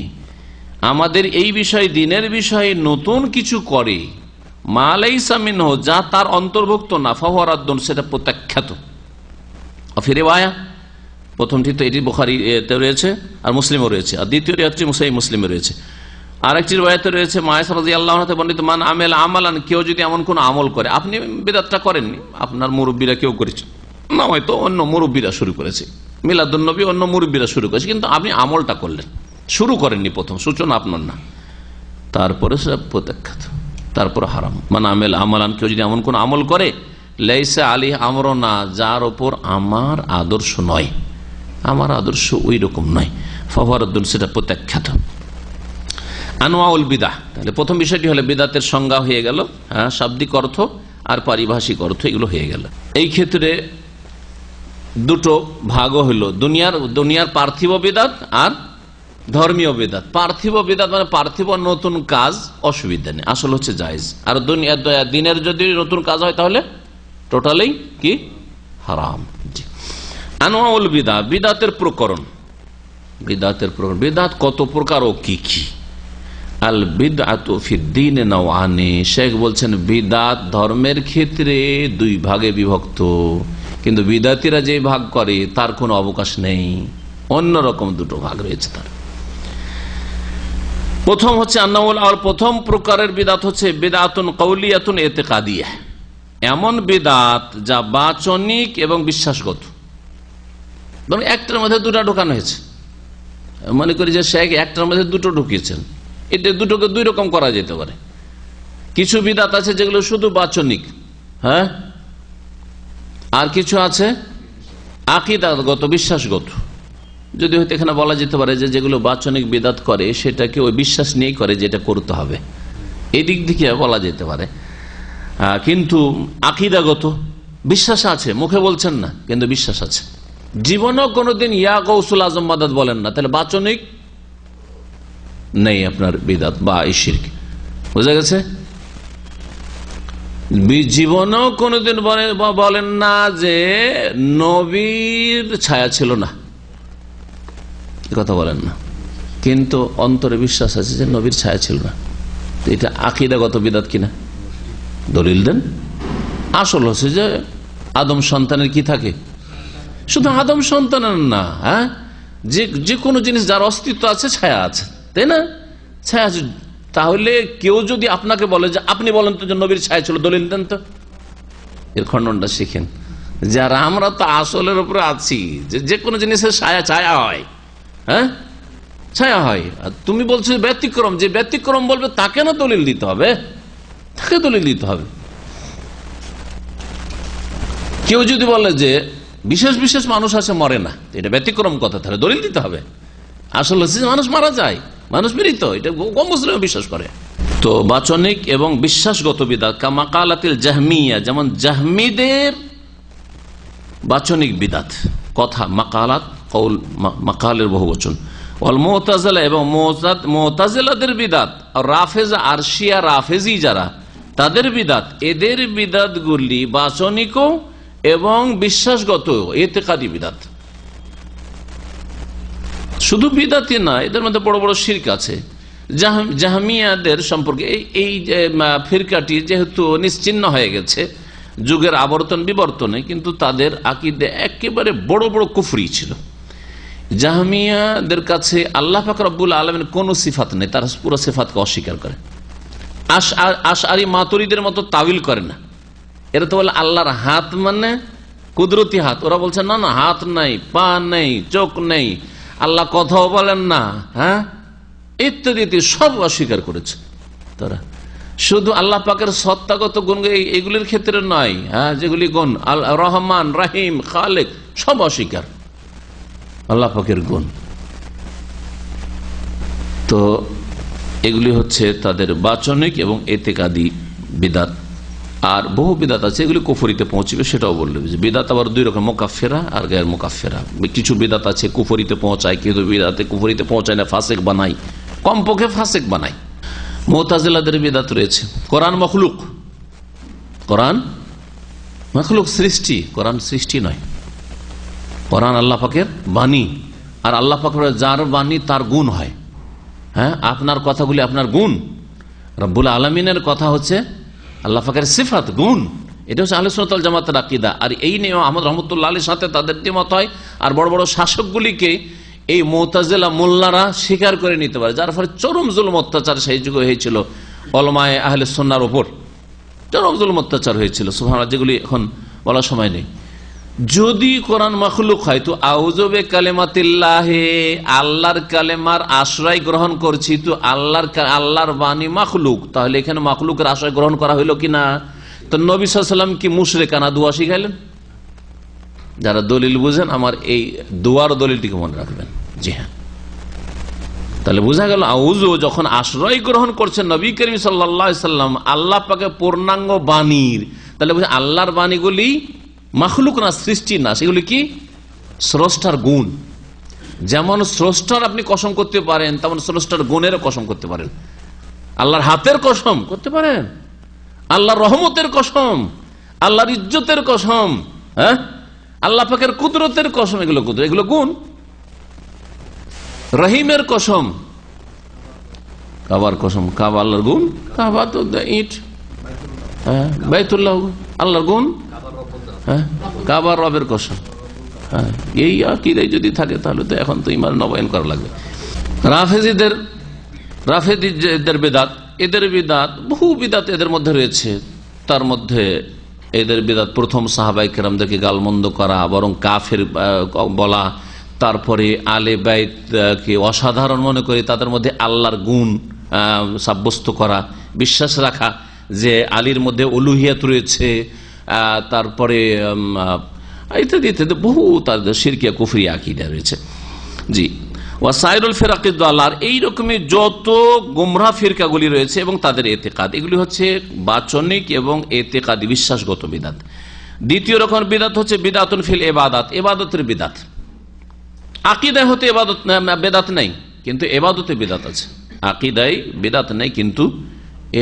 আমাদের এই বিষয় দ্বীনের বিষয়ে নতুন কিছু করে, মা লাইসা মিনহু, যা তার অন্তর্ভুক্ত না, ফাহুয়া রাদ্দুন, সেটা প্রত্যাখ্যাত। ফি রিওয়ায়া, প্রথমটি তো এটি বুখারীতে রয়েছে আর মুসলিমও রয়েছে, আর দ্বিতীয়টি হচ্ছে মুসলিমে রয়েছে। আরেকটি রিওয়ায়াতে রয়েছে মায়েশা রাদিয়াল্লাহু আনহা বর্ণিত, মান আমেল আমালান, কেউ যদি এমন কোন আমল করে, আপনি বিদআতটা করেননি, আপনার মুরব্বীরা কেউ করেছে না, হয়তো অন্য মুরব্বীরা শুরু করেছে, মিলাদুন নবী অন্য মুরব্বীরা শুরু করেছে, কিন্তু আপনি আমলটা করলেন, শুরু করেননি, প্রথম সূচনা আপনার না, তারপরে সেটা প্রত্যাখ্যাত, তারপর হারাম। মান আমেল আমালান, কেউ যদি এমন কোন আমল করে, লাইসা আলাইহি আমরুনা, যার ওপর আমার আদর্শ নয়, আমার আদর্শ ওই রকম নয়, ফাহুয়া রাদ্দুন, সেটা প্রত্যাখ্যাত। আনওয়াউল বিদআহ, তাহলে প্রথম বিষয়টি হলো বিদআতের সংজ্ঞা হয়ে গেল, হ্যাঁ শাব্দিক অর্থ আর পারিভাষিক অর্থ, এগুলো হয়ে গেল। এই ক্ষেত্রে দুটো ভাগও হলো, দুনিয়ার পার্থিব বিদআত আর ধর্মীয় বিদাত। পার্থিব বিদাত মানে পার্থিব নতুন কাজ, অসুবিধা নেই, আসল হচ্ছে জায়েজ। আর দিনের যদি নতুন কাজ হয় তাহলে টোটালি কি হারাম। আনওয়াউল বিদাত, বিদাতের প্রকরণ। বিদাত কত প্রকার ও কি কি? আল বিদআতু ফিদ্দীন নাওআনি, শেখ বলছেন বিদাত ধর্মের ক্ষেত্রে দুই ভাগে বিভক্ত, কিন্তু বিদাতিরা যে ভাগ করে তার কোনো অবকাশ নেই, অন্যরকম দুটো ভাগ রয়েছে তার। প্রথম হচ্ছে আন্নাউল, আর প্রথম প্রকারের বিদাত হচ্ছে বিদআতুন কওলিয়াতুন ইতিকাদিয়া, এমন বিদাত যা বাচনিক এবং বিশ্বাসগত। ধরুন একটার মধ্যে দুটা ঢোকানো হয়েছে, মনে করি যে শেখ একটার মধ্যে দুটো ঢুকিয়েছেন, এটা দুটোকে দুই রকম করা যেতে পারে। কিছু বিদাত আছে যেগুলো শুধু বাচনিক, হ্যাঁ, আর কিছু আছে আকীদাগত, বিশ্বাসগত। যদি হয়তো এখানে বলা যেতে পারে যে যেগুলো বাচনিক বিদাত করে সেটাকে ওই বিশ্বাস নিয়েই করে যে এটা করতে হবে, এই দিক থেকে বলা যেতে পারে। কিন্তু আকীদাগত বিশ্বাস আছে, মুখে বলছেন না কিন্তু বিশ্বাস আছে, জীবনেও কোনোদিন ইয়া গৌসুল আজম মাদাদ বলেন না, তাহলে বাচনিক নেই আপনার বিদাত বা শিরক। বুঝা গেছে? জীবনেও কোনোদিন বলেন না যে নবীর ছায়া ছিল না, কথা বলেন না, কিন্তু অন্তরে বিশ্বাস আছে যে নবীর ছায়া ছিল না। এটা আকীদাগত বিদাত কিনা? দলিল দেন। আসল হচ্ছে যে আদম সন্তানের কি থাকে, শুধু আদম সন্তানের না, হ্যাঁ, যে কোনো জিনিস যার অস্তিত্ব আছে ছায়া আছে, তাই না? ছায়া আছে। তাহলে কেউ যদি আপনাকে বলে যে আপনি বলেন তো যে নবীর ছায়া ছিল, দলিল দেন তো, এর খণ্ডনটা শিখেন। যারা আমরা তো আসলের উপরে আছি যে কোনো জিনিসের ছায়া হয়, হ্যাঁ, ছায়া হয়। আর তুমি বলছো ব্যতিক্রম, যে ব্যতিক্রম বলবে তাকে না দলিল দিতে হবে, তাকে দলিল দিতে হবে। কেউ যদি বলে যে বিশেষ বিশেষ মানুষ আছে মরে না, এটা ব্যতিক্রম কথা, তাহলে দলিল দিতে হবে। আসলে মানুষ মারা যায়, মানুষ মৃত, এটা কম মুসলিম বিশ্বাস করে। তো বাচনিক এবং বিশ্বাসগত বিদাত কামাকালাতিল জাহমিয়া, যেমন জাহমিদের বাচনিক বিদাত, কথা মাকালাত, কৌল, মাকালের বহুবচন। ওয়াল মুতাজিলা, এবং মুতাজিলাদের বিদাত, আর রাফেজা আর শিয়া রাফেজি যারা, তাদের বিদাত, এদের বিদাত গুলি বাচনিক এবং বিশ্বাসগত ইতিকাদি বিদাত। শুধু বিদাতি না, এদের মধ্যে বড় বড় শিরক আছে। জাহমিয়াদের সম্পর্কে এই ফিরকাটি যেহেতু নিশ্চিহ্ন হয়ে গেছে যুগের আবর্তন বিবর্তনে, কিন্তু তাদের আকীদা একেবারে বড় বড় কুফরি ছিল। জাহমিয়াদের কাছে আল্লাহ পাক রব্বুল আলামিন কোন সিফাত নেই, তারা পুরো সিফাতকে অস্বীকার করে। আশআরী মাতুরিদের মতো তাবিল করে না। এরা তো বলে আল্লাহর হাত মানে কুদরতি হাত, ওরা বলছে না না, হাত নাই, পা নেই, চোখ নেই, আল্লাহ কথাও বলেন না, হ্যাঁ, ইত্যাদি সব অস্বীকার করেছে তারা। শুধু আল্লাহ পাকের সত্তাগত গুণ এগুলির ক্ষেত্রে নয়, হ্যাঁ, যেগুলি গুণ রহমান, রাহিম, খালেক, সব অস্বীকার আল্লাহ পাকের গুণ। তো এগুলি হচ্ছে তাদের বাচনিক এবং ইতিকাদি বিদাত। আর বহু বিদাত আছে এগুলি কুফরিতে পৌঁছবে, সেটাও বললে। বিদাত আবার দুই রকম, মুকাফফিরা আর গায়র মুকাফফিরা। কিছু বিদাত আছে কুফরিতে পৌঁছায়, কিন্তু বিদাতে কুফরিতে পৌঁছায় না, ফাসিক বানাই, কমপক্ষে ফাসিক বানাই। মুতাজিলাদের বিদাত রয়েছে কোরআন মখলুক, কোরআন মখলুক, সৃষ্টি, কোরআন সৃষ্টি নয়, কোরআন আল্লাহ পাকের বাণী। আর আল্লাহ পাকের যার বাণী তার গুণ হয়, হ্যাঁ, আপনার কথাগুলি আপনার গুণ। রব্বুল আলামিনের কথা হচ্ছে আল্লাহ পাকের সিফাত, গুণ। এটা হচ্ছে আহলে সুন্নাত ওয়াল জামাতের আকীদা। আর এই নিয়ে আহমদ রহমতুল্লাহ আলাইহির সাথে তাদের দ্বিমত হয়। আর বড় বড় শাসকগুলিকে এই মুতাজিলা মোল্লারা স্বীকার করে নিতে পারে, যার ফলে চরম জুলুম অত্যাচার সেই যুগে হয়েছিল উলামায়ে আহলে সুন্নাহর উপর, চরম জুলুম অত্যাচার হয়েছিল, সুবহানাল্লাহ, যেগুলি এখন বলার সময় নেই। যদি কোরআন মাখলুক হয় তো আউযু বিকালিমাতিল্লাহি, আল্লাহর কালেমার আশ্রয় গ্রহণ করছি, তো আল্লাহর বাণী মাখলুক, তাহলে এখানে মাখলুকের আশ্রয় গ্রহণ করা হইল কিনা? তো নবী সাল্লাল্লাহু আলাইহি ওয়াসাল্লাম কি মুশরিকানা দোয়া শিখাইলেন? যারা দলিল বুঝেন আমার এই দোয়ার দলিলটিকে মনে রাখবেন। জি হ্যাঁ, তাহলে বোঝা গেল আউযু যখন আশ্রয় গ্রহণ করছেন নবী করিম সাল্লাল্লাহু আলাইহি ওয়াসাল্লাম আল্লাহ পাকের পূর্ণাঙ্গ বাণীর, তাহলে বুঝে আল্লাহর বাণীগুলি মাখলুক না, সৃষ্টি না, সেগুলি কি স্রষ্টার গুণ। যেমন স্রষ্টার আপনি কসম করতে পারেন, তেমন স্রষ্টার গুণেরও কসম করতে পারেন। আল্লাহর হাতের কসম করতে পারেন, আল্লাহর রহমতের কসম, আল্লাহর ইজ্জতের কসম, হ্যাঁ, আল্লাহ পাকের কুদরতের কসম, এগুলো গুণ। রহিমের কসম, কাবার কসম, কাবা আল্লাহর গুণ, কাবা তো ইট, হ্যাঁ, বাইতুল্লাহ আল্লাহর গুণ, হ্যাঁ, কাবার রবের কসম। হ্যাঁ, এই আকীদা যদি থাকে তাহলে তো এখন তো ঈমান নবায়ন করা লাগবে। রাফেজিদের বেদাত, এদের বিদাত, বহু বিদাত এদের মধ্যে রয়েছে। তার মধ্যে এদের বিদাত প্রথম সাহাবায়ে কেরামদেরকে গালমন্দ করা, বরং কাফের বলা, তারপরে আলে বাইতকে অসাধারণ মনে করে তাদের মধ্যে আল্লাহর গুণ সাব্যস্ত করা, বিশ্বাস রাখা যে আলীর মধ্যে উলুহিয়াত রয়েছে, তারপরে ইত্যাদি ইত্যাদি বহু তাদের শিরকিয়া কুফরিয়া আকীদা রয়েছে। জি, ওয়াসাইরুল ফিরাকিদ দালাল, এই রকমের যত গুমরাহ ফিরকাগুলি রয়েছে এবং তাদের এতেকাদ, এগুলি হচ্ছে বাচনিক এবং এতেকাদি বিশ্বাসগত বিদাত। দ্বিতীয় রকম বিদাত হচ্ছে বিদাতুন ফিল ইবাদাত, ইবাদতের বিদাত। আকীদায় হতে ইবাদত বেদাত নেই, কিন্তু ইবাদতে বিদাত আছে। আকীদায় বিদাত নেই, কিন্তু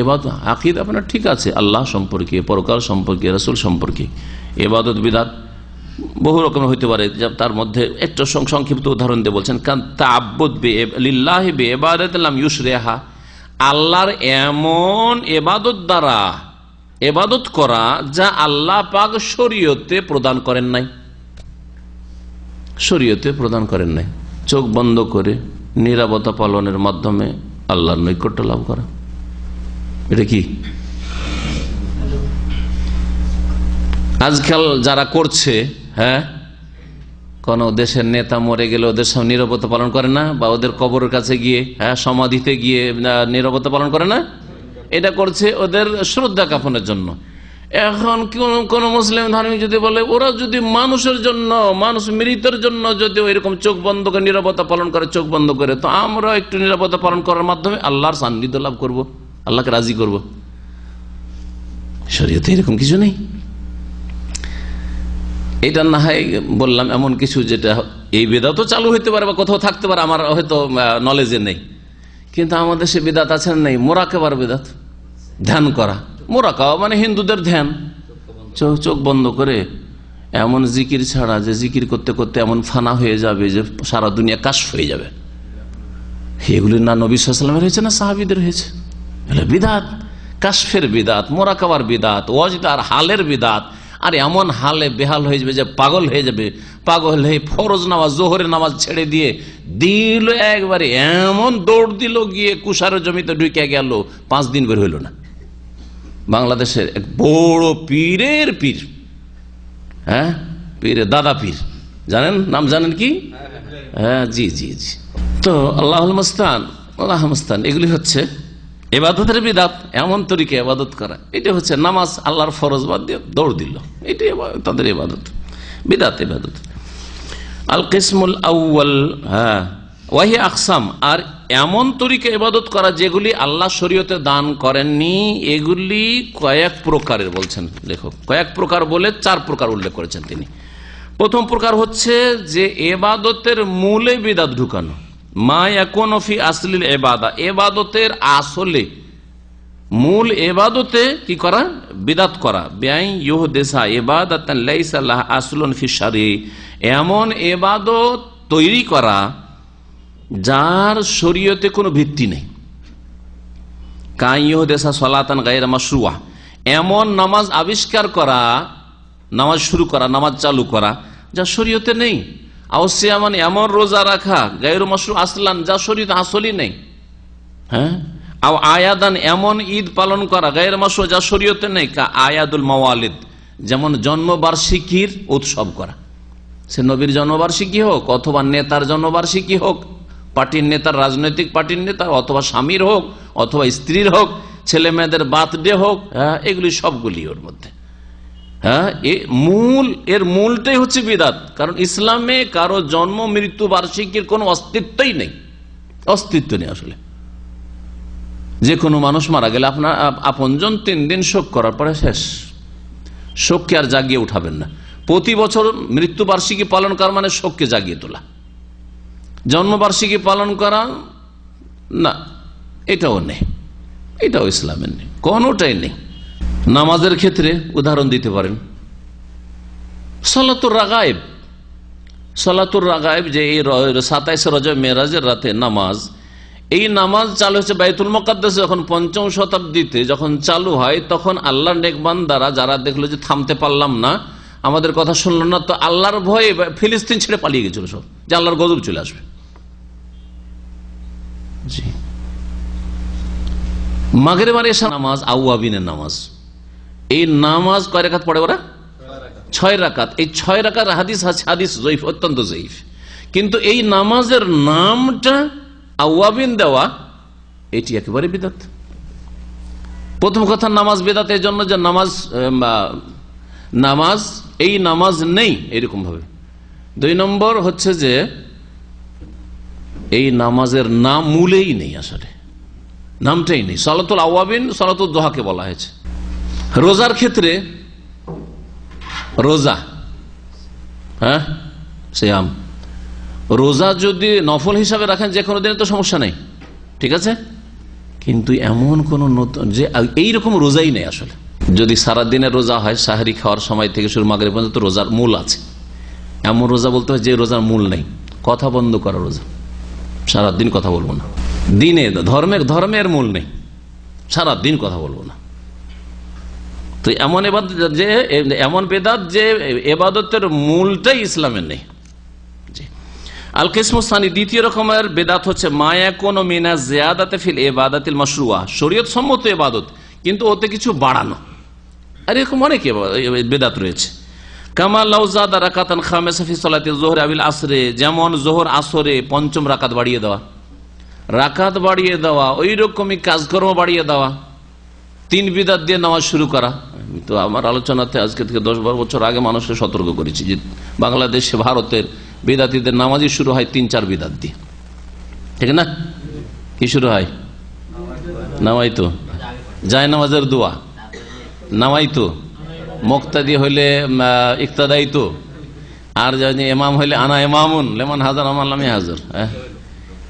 ইবাদত, আকীদা আপনার ঠিক আছে আল্লাহ সম্পর্কে, পরকাল সম্পর্কে, রাসূল সম্পর্কে। ইবাদত বিদাত বহু রকমের হইতে পারে। তার মধ্যে একটা সংক্ষিপ্ত উদাহরণ দিয়ে বলছেন, কান তাআব্বুদ লিল্লাহি বিইবাদাতি লাম ইউশরিহা, আল্লাহর এমন ইবাদত দ্বারা ইবাদত করা যা আল্লাহ পাক শরীয়তে প্রদান করেন নাই, শরীয়তে প্রদান করেন নাই। চোখ বন্ধ করে নীরবতা পালনের মাধ্যমে আল্লাহর নৈকট্য লাভ করা, এটা কি? আজকাল যারা করছে, হ্যাঁ, কোন দেশের নেতা মরে গেলে ওদের সামনে নীরবতা পালন করে না, বা ওদের কবরের কাছে গিয়ে, হ্যাঁ, সমাধিতে গিয়ে নীরবতা পালন করে না, এটা করছে ওদের শ্রদ্ধা জ্ঞাপনের জন্য। এখন কোন মুসলিম ধার্মিক যদি বলে ওরা যদি মানুষের জন্য, মানুষ মৃতের জন্য যদি এরকম চোখ বন্ধ করে নীরবতা পালন করে, চোখ বন্ধ করে, তো আমরা একটু নীরবতা পালন করার মাধ্যমে আল্লাহর সান্নিধ্য লাভ করব, আল্লাহকে রাজি করব। শরীয়তে এরকম কিছু নেই। এটা না হয় বললাম এমন কিছু যেটা এই বেদাতও চালু হইতে পারে বা কোথাও থাকতে পারে, আমার হয়তো নলেজে নেই, কিন্তু আমাদের সে বেদাত আছে না? নেই। মোরাকাবার বেদাত, ধ্যান করা। মোরাকাবা মানে হিন্দুদের ধ্যান, চোখ বন্ধ করে এমন জিকির ছাড়া যে জিকির করতে করতে এমন ফানা হয়ে যাবে যে সারা দুনিয়া কাশফ হয়ে যাবে। এগুলি না নবী সাল্লাল্লাহু আলাইহি ওয়াসাল্লামের হয়েছে, না সাহাবীদের হয়েছে। এগুলো বিদাত, কাশফের বিদাত, মোরাকাবার বিদাত, ওয়াজদার হালের বিদাত। আর এমন হালে বেহাল হয়ে যাবে যে পাগল হয়ে যাবে, পাগল হয়ে ফরজ নামাজ, জোহরের নামাজ ছেড়ে দিয়ে দিল একবারে, এমন দৌড় দিল গিয়ে কুষারের জমিতে ঢুকে গেল, 5 দিন বের হইল না। বাংলাদেশের এক বড় পীরের পীর, হ্যাঁ, পীরের দাদা পীর, জানেন নাম, জানেন কি? হ্যাঁ, জি জি জি। তো আল্লাহুল মুস্তান, আল্লাহুল মুস্তান, এগুলি হচ্ছে ইবাদতের বিদাত। এমন তরিকে ইবাদত করা, এটা হচ্ছে নামাজ আল্লাহর ফরজ বাদ দিয়ে দৌড় দিল, এটাই তাদের ইবাদত, বিদাত ইবাদত। আল কিসমুল আউয়াল, হ্যাঁ, ওয়াহি আকসাম, আর এমন তরিকে ইবাদত করা যেগুলি আল্লাহ শরীয়তে দান করেননি, এগুলি কয়েক প্রকারের বলছেন লেখক। কয়েক প্রকার বলে 4 প্রকার উল্লেখ করেছেন তিনি। প্রথম প্রকার হচ্ছে যে ইবাদতের মূলে বিদাত ঢুকানো, মা ইয়াকুনু ফি আসলিল ইবাদা, ইবাদতের আসলে মূল ইবাদতে কি করা? বিদাত করা। বিআই ইউহদিসা ইবাদাতান লাইসা লাহা আসলুন ফি শারঈ, এমন ইবাদত তৈরি করা যার শরীয়তে কোনো ভিত্তি নেই। কা ইউহদিসা সালাতান গায়রা মাশরুআ, এমন নামাজ আবিষ্কার করা, নামাজ শুরু করা, নামাজ চালু করা যা শরীয়তে নেই। আউসিয়া মানে এমন রোজা রাখা গায়রু মাশরু আসলান, যা শরীয়তে আসলই নেই। হ্যাঁ, আও আয়াদান, এমন ঈদ পালন করা গায়রু মাশরু, যা শরীয়তে নেই। কা আয়াদুল মাওয়ালিদ, যেমন জন্মবার্ষিকীর উৎসব করা, সে নবীর জন্মবার্ষিকী হোক অথবা নেতার জন্মবার্ষিকী হোক, পার্টির নেতার, রাজনৈতিক পার্টির নেতার, অথবা স্বামীর হোক অথবা স্ত্রীর হোক, ছেলে মেয়েদের বার্থডে হোক, হ্যাঁ, এগুলি সবগুলি ওর মধ্যে। হ্যাঁ, এর মূলটাই হচ্ছে বিদাত। কারণ ইসলামে কারো জন্ম মৃত্যু বার্ষিকীর কোনো অস্তিত্বই নেই, অস্তিত্ব নেই আসলে। যে কোনো মানুষ মারা গেলে আপনার আপনজন 3 দিন শোক করার পরে শেষ, শোককে আর জাগিয়ে উঠাবেন না। প্রতি বছর মৃত্যু বার্ষিকী পালন করা মানে শোককে জাগিয়ে তোলা। জন্মবার্ষিকী পালন করা না, এটাও নেই, এটাও ইসলামের নেই, কোনটাই নেই। নামাজের ক্ষেত্রে উদাহরণ দিতে পারেন সালাতুর রাগায়েব। সালাতুর রাগায়েব যে এই 27 রজব মেরাজের রাতে নামাজ, এই নামাজ চালু হচ্ছে বাইতুল মুকাদ্দাসে যখন 5ম শতাব্দীতে যখন চালু হয়, তখন আল্লাহর নেক বান্দারা যারা দেখলো যে থামতে পারলাম না, আমাদের কথা শুনলো না, তো আল্লাহর ভয়ে ফিলিস্তিন ছেড়ে পালিয়ে গেছিল সব, যে আল্লাহর গজব চলে আসবে। জি, মাগরিবের এশা নামাজ আউয়াবিনের নামাজ, এই নামাজ কয় রাকাত পড়ে ওরা? 6 রাকাত। এই 6 রাকাত হাদিস আছে, হাদিস জয়ীফ, অত্যন্ত জয়ীফ। কিন্তু এই নামাজের নামটা আউয়াবিন দেওয়া, এটি একেবারে বিদআত। প্রথম কথা, নামাজ বিদআত এই জন্য যে নামাজ এই নামাজ নেই এরকম ভাবে। 2 নম্বর হচ্ছে যে এই নামাজের নাম মূলেই নেই, আসলে নামটাই নেই। সালাতুল আওয়াবিন সালাতুল দোহাকে বলা হয়েছে। রোজার ক্ষেত্রে, রোজা, হ্যাঁ সিয়াম, রোজা যদি নফল হিসাবে রাখেন যে কোনো দিনে তো সমস্যা নেই, ঠিক আছে, কিন্তু এমন কোন নতুন যে এইরকম রোজাই নেই আসলে। যদি সারাদিনের রোজা হয়, সাহারি খাওয়ার সময় থেকে শুরু মাগরিব পর্যন্ত রোজার মূল আছে, এমন রোজা বলতে হয় যে রোজার মূল নেই, কথা বন্ধ করা রোজা, সারাদিন কথা বলবো না, দিনে ধর্মের মূল নেই, সারাদিন কথা বলবো না। তো এমন বেদাত যে এবাদতের মূলটাই ইসলামের নেই। আল কিসমুসানি, দ্বিতীয় রকমের বেদাত হচ্ছে মায়া কোন মিনা জিয়াদাতে ফিল ইবাদাতিল মাশরুআ, শরীয়ত সম্মত ইবাদত কিন্তু ওতে কিছু বাড়ানো, আর এরকম অনেক বেদাত রয়েছে। কামা লাউ যাদা রাকাতান খামিসা ফি সালাতিল যুহরি আবিল আসরে, যেমন যোহর আসরে 5ম রাকাত বাড়িয়ে দেওয়া, রাকাত বাড়িয়ে দেওয়া, ওই রকমই কাজকর্ম বাড়িয়ে দেওয়া, 3 বিদাত দিয়ে নামাজ শুরু করা। তো আমার আলোচনাতে আজকে থেকে 10-12 বছর আগে মানুষকে সতর্ক করেছি যে বাংলাদেশে, ভারতের বিদাতিদের নামাজই শুরু হয় 3-4 বিদাত দিয়ে, ঠিক না? কি শুরু হয়? নামাইতো, যায় নামাজের দোয়া, নামাইতো, মুক্তাদি হইলে ইক্তাদাইতো, আর জানি ইমাম হইলে আনা ইমামুন লেমান হাজার আমার নামে হাজার।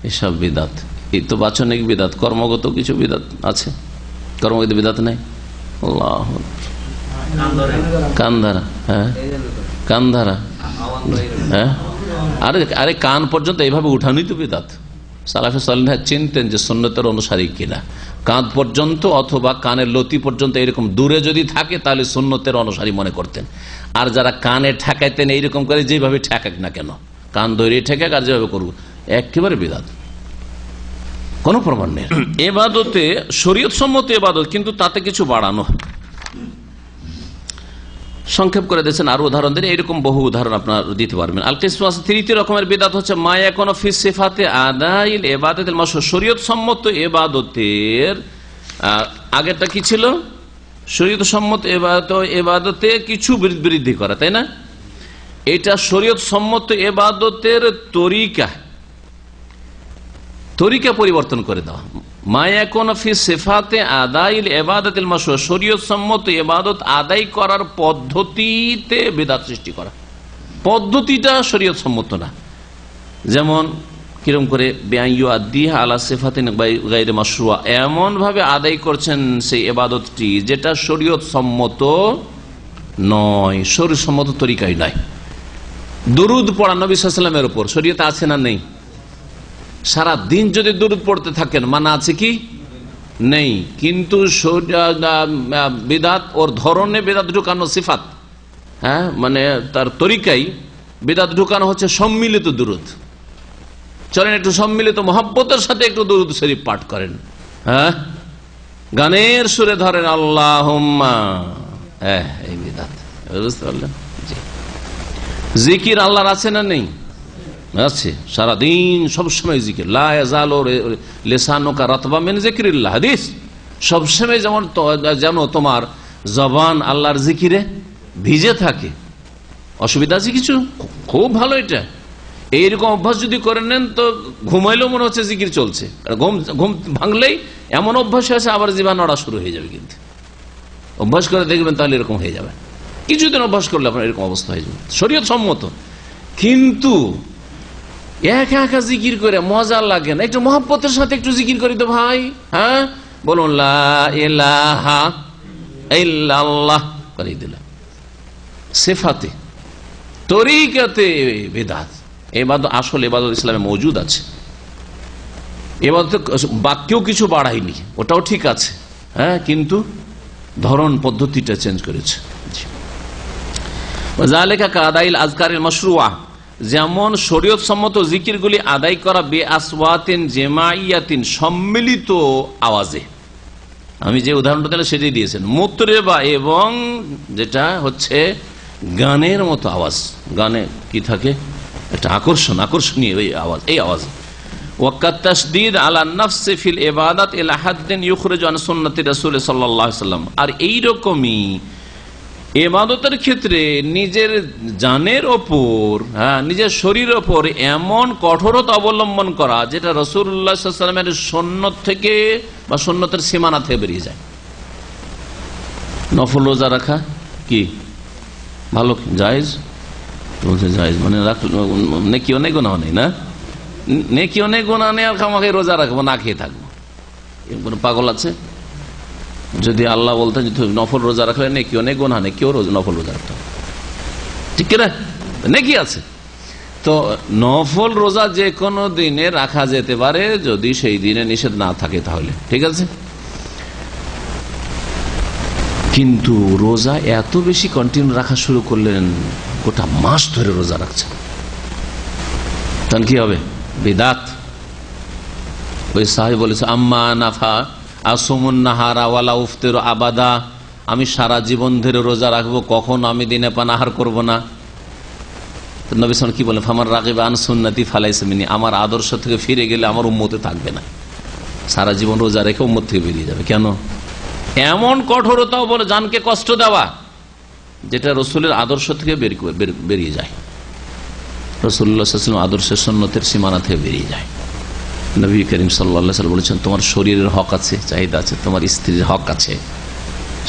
এসব বিদাত, এই তো বাচনিক বিদাত, কর্মগত কিছু বিদাত আছে, কর্মগত বিদাত নাই। আল্লাহ, কান ধরা, হ্যাঁ কান ধরা, হ্যাঁ, আরে কান পর্যন্ত এইভাবে উঠানোই তো বিদাত। সালাফে সালেহরা চিনতেন যে সুন্নতের অনুসারী কিনা, কাঁধ পর্যন্ত অথবা কানের লতি পর্যন্ত এরকম দূরে যদি থাকে তাহলে সুন্নতের অনুসারী মনে করতেন। আর যারা কানে ঠেকাইতেন এইরকম করে, যেভাবে ঠেকাক না কেন, কান ধরে ঠেকাক আর যেভাবে করবো, একেবারে বিদাত, কোনো প্রমাণ নেই। এবাদতে শরীয়ত সম্মত এবাদত, কিন্তু তাতে কিছু বাড়ানো। সংক্ষেপ করে দিয়েছেন, আরো উদাহরণ দেন, এরকম বহু উদাহরণ আপনার দিতে পারবেন। আল কিসমুস, তৃতীয় রকমের বিদাত হচ্ছে মায়া কোন ফি সিফাতে আদাইল ইবাদাতিল মাশরুআ, শরীয়ত সম্মত ইবাদতের, আগেরটা কি ছিল? শরীয়ত সম্মত ইবাদতে কিছু বৃদ্ধি করা, তাই না? এটা শরীয়ত সম্মত ইবাদতের তরিকা পরিবর্তন করে দেওয়া। মায়া কোন ফি সিফাতে আদাইল ইবাদাতিল মাশরুআ, শরীয়ত সম্মত ইবাদত আদায় করার পদ্ধতিতে বিদআত সৃষ্টি করা, পদ্ধতিটা শরীয়ত সম্মত না। যেমন কিরকম করে বেআইয়ু আদিহা আলা সিফাতিন গায়রে মাশরুআ, এমন ভাবে আদায় করছেন সেই ইবাদতটি যেটা শরীয়ত সম্মত নয়, শরীয়ত সম্মত তরিকাই নয়। দুরূদ পড়া নবী সাল্লাল্লাহু আলাইহি ওয়াসাল্লামের উপর শরীয়তে আছে না নেই? সারা দিন যদি দুরূদ পড়তে থাকেন, মানা আছে কি? নেই। কিন্তু বিদআত ওর ধরনে বিদআত ঢুকানো, সিফাত, হ্যাঁ, মানে তার তরিকাই বিদআত ঢুকানো হচ্ছে সম্মিলিত দুরূদ। চলেন একটু সম্মিলিত মহব্বতের সাথে একটু দুরূদ শরীফ পাঠ করেন, হ্যাঁ, গানের সুরে ধরেন আল্লাহুম্মা, এই বিদআত, বুঝতে পারলেন? জিকির আল্লাহর আছে না নেই? আছে, সারাদিন সবসময় জিকির, লা ইয়াজালু লিসানুকা রাতবা মিন যিকরিল্লাহ, হাদিস, সবসময় যেন তোমার জবান আল্লাহর জিকিরে ভিজে থাকে। অসুবিধা আছে কিছু? খুব ভালো। এটা এইরকম অভ্যাস যদি করে নেন তো ঘুমাইলেও মনে হচ্ছে জিকির চলছে, ঘুম ভাঙলেই এমন অভ্যাস হয়েছে আবার জীবন নড়া শুরু হয়ে যাবে। কিন্তু অভ্যাস করে দেখবেন তাহলে এরকম হয়ে যাবে, কিছুদিন অভ্যাস করলে আপনার এরকম অবস্থা হয়ে যাবে। শরীয়ত সম্মত, কিন্তু একা একা জিকির করে মজা লাগে না, একটু মহব্বতের সাথে একটু জিকির করি তো ভাই। হ্যাঁ, বলুন লা ইলাহা ইল্লাল্লাহ করে দিলাম। সিফাতে তরিকাতে বিদআত। এবাদত আসল ইবাদত ইসলামে মওজুদ আছে। এবাদত বাক্যেও কিছু বাড়ায়নি, ওটাও ঠিক আছে, হ্যাঁ, কিন্তু ধরন পদ্ধতিটা চেঞ্জ করেছে। যালিকা কাদাইল আজকারিল মাশরুআ, যেমন শরীয়ত সম্মত জিকিরগুলি আদায় করা বে আসওয়াতিন জামাইয়াতিন, সম্মিলিত আওয়াজে। আমি যে উদাহরণটা দিলাম সেটাই দিয়েছেন, মুতরেবা এবং যেটা হচ্ছে গানের মতো আওয়াজ। গানে কি থাকে, একটা আকর্ষণীয় এই আওয়াজ। ওয়াক্কাত তাশদীদ আলা নাফসি ফিল ইবাদাত ইলা হাদ্দিন ইখরিজু আন সুন্নতি রাসূল সাল্লাল্লাহু আলাইহি ওয়াসাল্লাম। আর এইরকমই ইবাদতের ক্ষেত্রে নিজের জানের ওপর, নিজের শরীরের ওপর এমন কঠোরতা অবলম্বন করা যেটা রাসূলুল্লাহ সাল্লাল্লাহু আলাইহি ওয়াসাল্লামের সুন্নত থেকে বা সুন্নতের সীমানা থেকে বেরিয়ে যায়। নফল রোজা রাখা কি ভালো, জায়েজ? বলছে জায়েজ, মানে নেকি অনেক গুনাহ নেই না, নেকি অনেক গুনাহ নেই আর খামাখে রোজা রাখবো, না খেয়ে থাকবো, কোন পাগল আছে? যদি আল্লাহ বলতেন নফল রোজা রাখলে নেকি অনেক গুনাহ নেই, কেউ নফল রোজা রাখতে হবে, ঠিক না? নেকি আছে তো। নফল রোজা যে কোনো দিনে রাখা যেতে পারে যদি সেই দিনে নিষেধ না থাকে, তাহলে ঠিক আছে। কিন্তু রোজা এত বেশি কন্টিনিউ রাখা শুরু করলেন, গোটা মাস ধরে রোজা রাখছেন, তখন কি হবে? বিদাত। ওই সাহেব বলেছে আম্মা নাফা আসুমুন নাহারা ওয়ালা উফতির আবাদা, আমি সারা জীবন ধরে রোজা রাখবো, কখন আমি দিনে পানাহার করব না। তো নবী সাল্লাল্লাহু আলাইহি ওয়াসাল্লাম কি বলেন? ফামান রাগিবা আন সুন্নতি ফালাইসা মিন্নি, আমার আদর্শ থেকে ফিরে গেলে আমার উম্মতে থাকবে না। সারা জীবন রোজা রেখে উম্মত থেকে বেরিয়ে যাবে। কেন? এমন কঠোরতাও বলে জানকে কষ্ট দেওয়া যেটা রসুলের আদর্শ থেকে বেরিয়ে যায়, রাসূলুল্লাহ সাল্লাল্লাহু আলাইহি ওয়াসাল্লাম আদর্শের সুন্নতের সীমানা থেকে বেরিয়ে যায়। নবী করিম সাল্লাল্লাহু আলাইহি ওয়াসাল্লাম বলেছেন তোমার শরীরের হক আছে, চাহিদা আছে, তোমার স্ত্রীর হক আছে।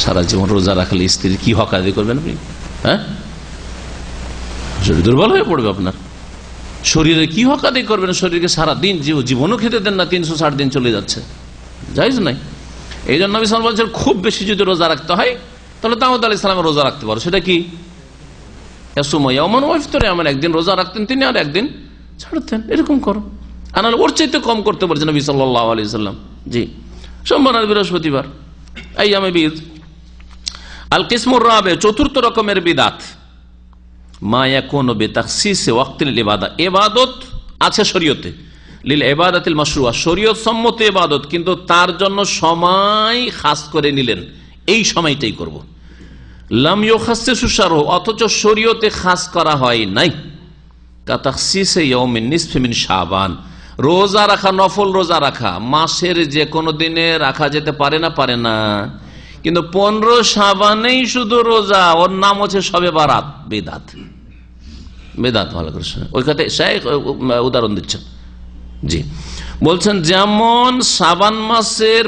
সারা জীবন রোজা রাখলে স্ত্রীর কি হক আদায় করবেন আপনি? হ্যাঁ, শরীর দুর্বল হয়ে পড়বে আপনার। শরীরে কি হক আদায় করবেন? শরীরকে সারা দিন জীবনও খেতে দেন না, 360 দিন চলে যাচ্ছে, জায়েজ নাই। এই জন্য নবী সাল্লাল্লাহু আলাইহি ওয়াসাল্লাম বলছেন খুব বেশি যদি রোজা রাখতে হয় তাহলে দাউদ আলাইহিস সালাম রোজা রাখতে পারো। সেটা কি? এমন একদিন রোজা রাখতেন তিনি, আর একদিন ছাড়তেন, এরকম করো। আনাল ওর চাইতে কম করতে পারছেন নবী সাল্লাল্লাহু আলাইহি ওয়াসাল্লাম। জি, সোমবার আর বৃহস্পতিবার আইয়ামে বিদ। আল কিসমুর রাবে, চতুর্থ রকমের বিদাত, মা ইয়াকুনু বিতাখসিস ওয়াক্তিল ইবাদা, ইবাদত আছে শরীয়তে, লিল ইবাদাতিল মাশরুআ, শরীয়ত সম্মত ইবাদত, কিন্তু তার জন্য সময় খাস করে নিলেন, এই সময়টাই করব। লাম ইউখাসসিসু শারহু, অথচ শরীয়তে খাস করা হয় নাই। কা তাখসিসে ইয়াউমিন নিসফি মিন শাবান, রোজা রাখা, নফল রোজা রাখা মাসের যে কোনো দিনে রাখা যেতে পারে না, পারে না, কিন্তু 15 শাবানেই শুধু রোজা, ওর নাম হচ্ছে শবে বারাত। বেদাত, বেদাত। ভালো করে ওই কথা শাইখ উদাহরণ দিচ্ছেন। জি, বলছেন যেমন শাবান মাসের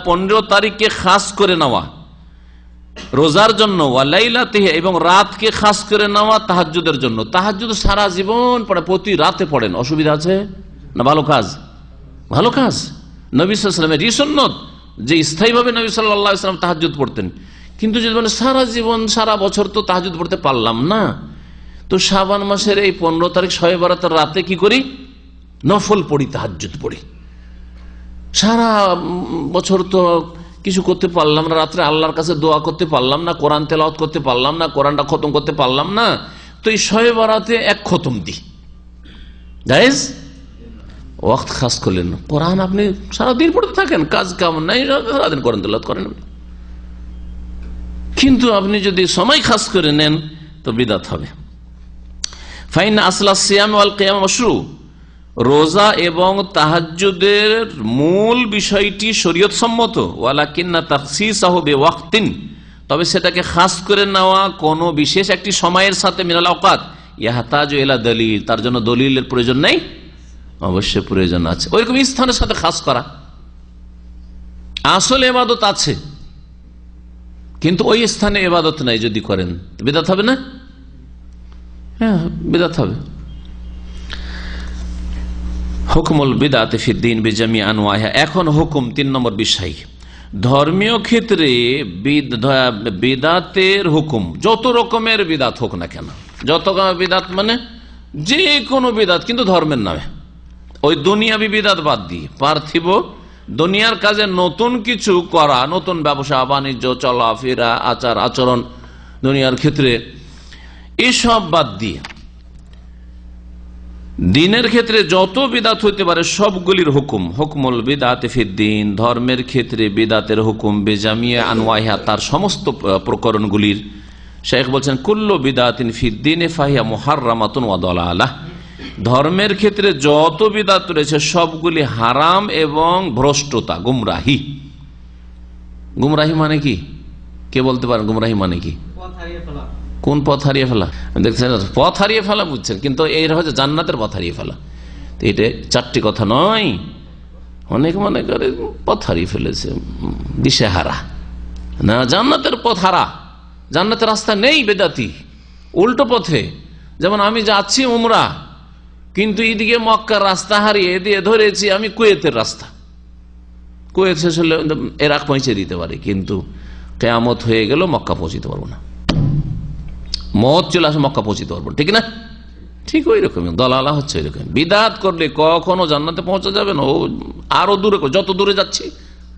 15 তারিখকে খাস করে নেওয়া রোজার জন্য, ওয়ালাইলাতিহি, এবং রাতকে খাস করে নেওয়া তাহাজ্জুদের জন্য। তাহাজ্জুদ সারা জীবন পড়ে, প্রতি রাতে পড়েন, অসুবিধা আছে না? ভালো কাজ, ভালো কাজ। নবী সাল্লাল্লাহু আলাইহি ওয়াসাল্লামের সুন্নাত যে স্থায়ীভাবে নবী সাল্লাল্লাহু আলাইহি ওয়াসাল্লাম তাহাজ্জুদ পড়তেন। কিন্তু যদি বলে সারা জীবন সারা বছর তো তাহাজ্জুদ পড়তে পারলাম না, তো শাবান মাসের এই 15 তারিখ শবে বারাতের রাতে কি করি? নফল পড়ি, তাহাজ্জুদ পড়ি। সারা বছর তো কিছু করতে পারলাম না, রাত্রে আল্লাহর কাছে দোয়া করতে পারলাম না, কোরআন তেলাওয়াত করতে পারলাম না, কোরআনটা খতম করতে পারলাম না, তো এই শবে বারাতে এক খতম দিই, জায়েজ? ওয়াক্ত খাস করলেন। কোরআন আপনি সারাদিন পড়তে থাকেন, কাজ কাম নাই, সারাদিন কোরআন তেলাওয়াত করেন, কিন্তু আপনি যদি সময় খাস করে নেন তো বিদাত হবে। ফাইন আসলা সিয়াম ওয়াল কিয়াম মাশরু, রোজা এবং তাহাজ্জুদের মূল বিষয়টি শরীয়ত সম্মত। ওয়ালাকিন্না তাখসিসাহু বিওয়াক্তিন, তবে সেটাকে খাস করে নেওয়া কোনো বিশেষ একটি সময়ের সাথে মিনাল আওকাত ইয়াহতাজু ইলা দলিল, তার জন্য দলিলের প্রয়োজন নেই, অবশ্যই প্রয়োজন আছে। ওইরকম স্থানের সাথে খাস করা, আসলে ইবাদত আছে কিন্তু ওই স্থানে ইবাদত নাই, যদি করেন বিদআত হবে না? হ্যাঁ, বিদআত হবে। হুকমুল বিদাত ফিদ্দিন বিজামি আনওয়াহা। এখন হুকুম 3 নম্বর বিষয়, ধর্মীয় ক্ষেত্রে বিদাতের হুকুম, যত রকমের বিদাত হোক না কেন, যত বিদাত মানে যে কোনো বিদাত, কিন্তু ধর্মের নামে, ওই দুনিয়াবি বিদাত বাদ দিয়ে পার্থিব দুনিয়ার কাজে নতুন কিছু করা, নতুন ব্যবসা বাণিজ্য, চলাফেরা, আচার আচরণ দুনিয়ার ক্ষেত্রে, এসব বাদ দিয়ে দিনের ক্ষেত্রে যত বিদাত হইতে পারে সবগুলির হুকুম হুকমুল বিদাত ফিদ্দিন, ধর্মের ক্ষেত্রে বিদাতের হুকুম বেজামিয়া আনওয়াহা, তার সমস্ত প্রকরণগুলির। শেখ বলছেন কুল্লু বিদাতিন ফিদ্দিনে ফাহিয়া মুহাররামাতুন ওয়া দালালাহ, ধর্মের ক্ষেত্রে যত বিদাত রয়েছে সবগুলি হারাম এবং ভ্রষ্টতা, গুমরাহি। গুমরাহি মানে কি, কে বলতে পারেন গুমরাহি মানে কি? কোন পথ হারিয়ে ফেলা? দেখছেন, পথ হারিয়ে ফেলা বুঝছেন, কিন্তু এই হচ্ছে জান্নাতের পথ হারিয়ে ফেলা। তো এটা 4টি কথা নয়, অনেক মনে করে পথ হারিয়ে ফেলেছে, দিশেহারা না, জান্নাতের পথ হারা, জান্নাতের রাস্তা নেই বেদাতি, উল্টো পথে। যেমন আমি যাচ্ছি উমরা, কিন্তু এদিকে মক্কার রাস্তা হারিয়ে দিয়ে ধরেছি আমি কুয়েতের রাস্তা। কুয়েত শেষ হলে এরাক পৌঁছে দিতে পারে, কিন্তু কেয়ামত হয়ে গেল মক্কা পৌঁছিতে পারবো না, মত চলে আসে মক্কা পৌঁছিতে পারবো, ঠিক না? ঠিক ওই রকম দলালা হচ্ছে ওই রকম। বিদাত করলে কখনো জান্নাতে পৌঁছা যাবে না, ও আরো দূরে, যত দূরে যাচ্ছি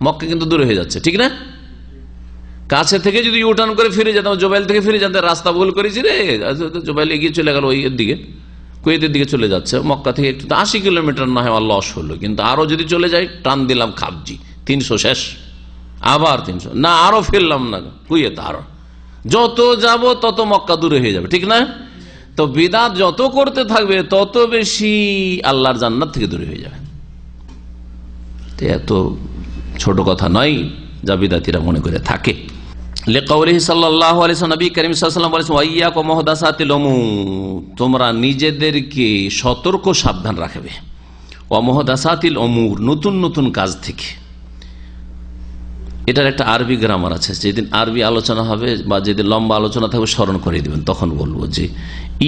মক্কা কিন্তু দূরে হয়ে যাচ্ছে, ঠিক না? কাছে থেকে যদি ইউটার্ন করে ফিরে যেতাম, জোবাইল থেকে ফিরে যেতাম, রাস্তা ভুল করেছি রে, জোবাইল এগিয়ে চলে গেল ওই দিকে, কুয়েতের দিকে চলে যাচ্ছে, মক্কা থেকে একটু 80 কিলোমিটার না হয় লস হলো, কিন্তু আরো যদি চলে যাই টান দিলাম খাবজি, 300 শেষ, আবার 300 না, আরো ফিরলাম না কুয়েত, আরো যত যাব তত মক্কা দূরে হয়ে যাবে, ঠিক না? তো বিদাত যত করতে থাকবে তত বেশি আল্লাহর জান্নাত থেকে দূরে হয়ে যাবে। এত ছোট কথা নয় যা বিদাতিরা মনে করে থাকে। লিকাউলিহি সাল্লাল্লাহু আলাইহি ওয়াসাল্লাম, নবী করিম সাল্লাল্লাহু আলাইহি ওয়াসাল্লাম বলেছেন, ওয়াইয়াকুম মুহদাসাতিল উমুর, তোমরা নিজেদেরকে সতর্ক সাবধান রাখবে, ওয়া মুহদাসাতিল উমুর, নতুন নতুন কাজ থেকে। এটার একটা আরবি গ্রামার আছে, যেদিন আরবি আলোচনা হবে বা যেদিন লম্বা আলোচনা থাকবে স্মরণ করে দিবেন, তখন বলবো যে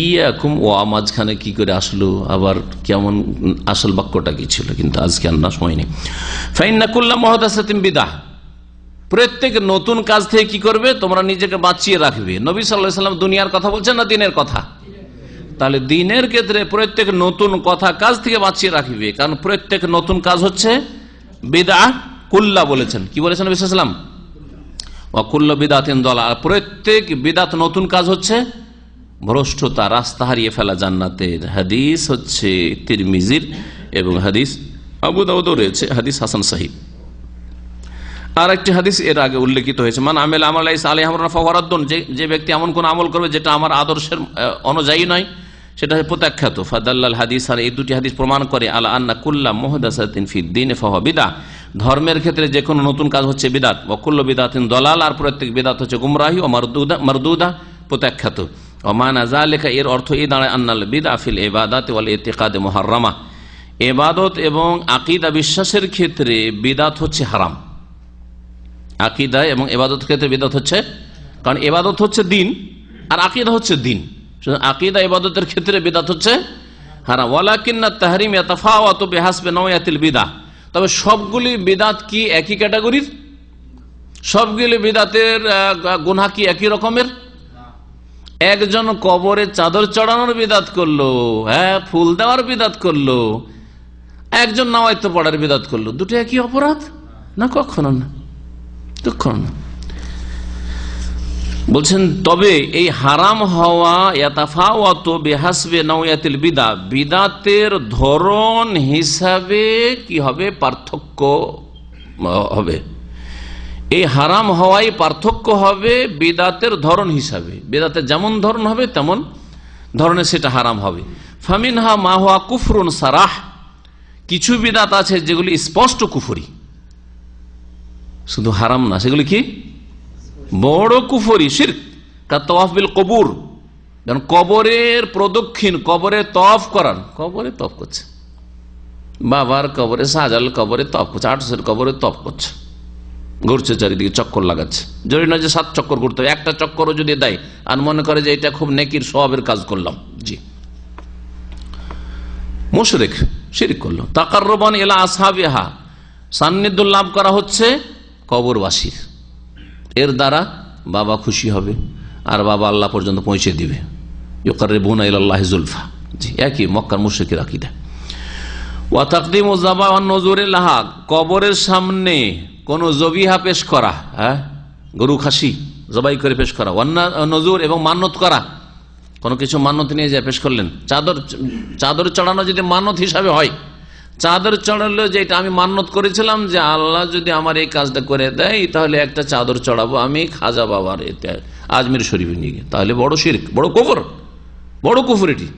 ইয়াকুম ওয়া, মাঝখানে কি করে আসলো, আবার কেমন আসল বাক্যটা কি ছিল, কিন্তু আজকে আর না, সময় নেই। ফাইন্না কুল্লা মুহদাসাতিন বিদআহ, প্রত্যেক নতুন কাজ থেকে কি করবে, তোমরা নিজেকে বাঁচিয়ে রাখবে। নবী সাল্লাল্লাহু আলাইহি ওয়াসাল্লাম দুনিয়ার কথা বলছেন না দিনের কথা? তাহলে দিনের ক্ষেত্রে প্রত্যেক নতুন কথা কাজ থেকে বাঁচিয়ে রাখবে, কারণ প্রত্যেক নতুন কাজ হচ্ছে বিদআহ। কুল্লা বলেছেন, কি বলেছেন নবী সাল্লাল্লাহু আলাইহি ওয়াসাল্লাম? ওয়া কুল্লু বিদআতিন দালালা, প্রত্যেক বিদআত নতুন কাজ হচ্ছে ভ্রষ্টতা, রাস্তা হারিয়ে ফেলা জান্নাতের। হাদিস হচ্ছে তিরমিজির এবং হাদিস আবু দাউদও রয়েছে, হাদিস হাসান সহিহ। আর একটি হাদিস এর আগে উল্লেখিত হয়েছে, মান আমিলা আমালান লাইসা আলাইহি আমরুনা ফাহুয়া রাদ্দুন, যে ব্যক্তি এমন কোন আমল করবে যেটা আমার আদর্শের অনুযায়ী নয়, সেটা প্রত্যাখ্যাত। ফাদাল্লাল হাদিস, আর এই দুটি হাদিস প্রমাণ করে আলা আন্না কুল্লা মুহদাসাতিন ফিদ্দিনে ফাহুয়া বিদআহ, ধর্মের ক্ষেত্রে যে কোনো নতুন কাজ হচ্ছে বিদাত, ওয়া কুল্লু বিদাতিন দালাল, আর প্রত্যেক বিদাত হচ্ছে গুমরাহি ও মারদুদা, প্রত্যাখ্যাত। ওয়া মানা যালিকা, এর অর্থ এই দাঁড়ায় আন্নাল বিদআ ফিল ইবাদাতি ওয়াল ইতিকাদ মুহাররামা, ইবাদত এবং আকীদা বিশ্বাসের ক্ষেত্রে বিদাত হচ্ছে হারাম। আকীদা এবং ইবাদত ক্ষেত্রে বিদাত হচ্ছে, কারণ ইবাদত হচ্ছে দিন আর আকীদা হচ্ছে দিন, আকীদা ইবাদতের ক্ষেত্রে বিদাত হচ্ছে হারাম। ওয়ালাকিন্না তাহরিম ইয়াতাফাওয়াতু বিহাসবি নওয়ায়াতিল বিদআহ, তবে সবগুলি বিদাত কি একই ক্যাটাগরির? সবগুলি বিদাতের গুনাহ কি একই রকমের? একজন কবরে চাদর চড়ানোর বিদাত করলো, হ্যাঁ, ফুল দেওয়ার বিদাত করলো, একজন নাওয়াইতে পড়ার বিদাত করলো, দুটো একই অপরাধ না? কখনো না, কখনো না। বলছেন তবে এই হারাম হওয়া ইয়াতাফাওয়াতু বিহাসবি নওয়ায়াতিল বিদআহ, বিদাতের ধরন হিসাবে কি হবে? পার্থক্য হবে। এই হারাম হওয়াই পার্থক্য হবে বিদাতের ধরন হিসাবে, বিদাতের যেমন ধরন হবে তেমন ধরনের সেটা হারাম হবে। ফামিনহা মা হুয়া কুফরুন সারাহ, কিছু বিদাত আছে যেগুলি স্পষ্ট কুফরি, শুধু হারাম না, সেগুলি কি বড় কুফরি, শিরক। কা তাওয়াফ বিল কবুর, কারণ কবরের প্রদক্ষিণ, কবরে তওয়াফ করার, কবরে তওয়াফ করছে, বাবার কবরে, শাহজালাল কবরে তওয়াফ করছে, 800 কবরে তওয়াফ করছে, ঘুরছে চারিদিকে, চক্কর লাগাচ্ছে। জরুরি নয় যে 7 চক্কর করতে হবে, একটা চক্করও যদি দেয় আর মনে করে যে এটা খুব নেকির সওয়াবের কাজ করলাম, জি, মুশরিক। শিরক করলো। তাকাররুবান ইলা আসহাবিহা, সান্নিধ্য লাভ করা হচ্ছে কবরবাসীর, এর দ্বারা বাবা খুশি হবে আর বাবা আল্লাহ পর্যন্ত পৌঁছে দিবে। ইউকাররিবুনা ইলাল্লাহি যুলফা, জি একই মক্কার মুশরিকের আকীদা। ওয়া তাকদীমু যাবা ওয়ান নুযুরি লাহা, কবরের সামনে কোন জবিহা পেশ করা, হ্যাঁ গরু খাসি জবাই করে পেশ করা, ওয়ান নুযুর এবং মান্নত করা, কোনো কিছু মান্নত নিয়ে যায় পেশ করলেন। চাদর চড়ানো যদি মান্নত হিসাবে হয়, চাদর চড়ালো যে এটা আমি মান্নত করেছিলাম যে আল্লাহ যদি আমার এই কাজটা করে দেয় তাহলে একটা চাদর চড়াবো আমি খাজা বাবার এতে আজমির শরীফে নিয়ে গিয়ে, তাহলে বড় শিরক, বড় কুফর এটি।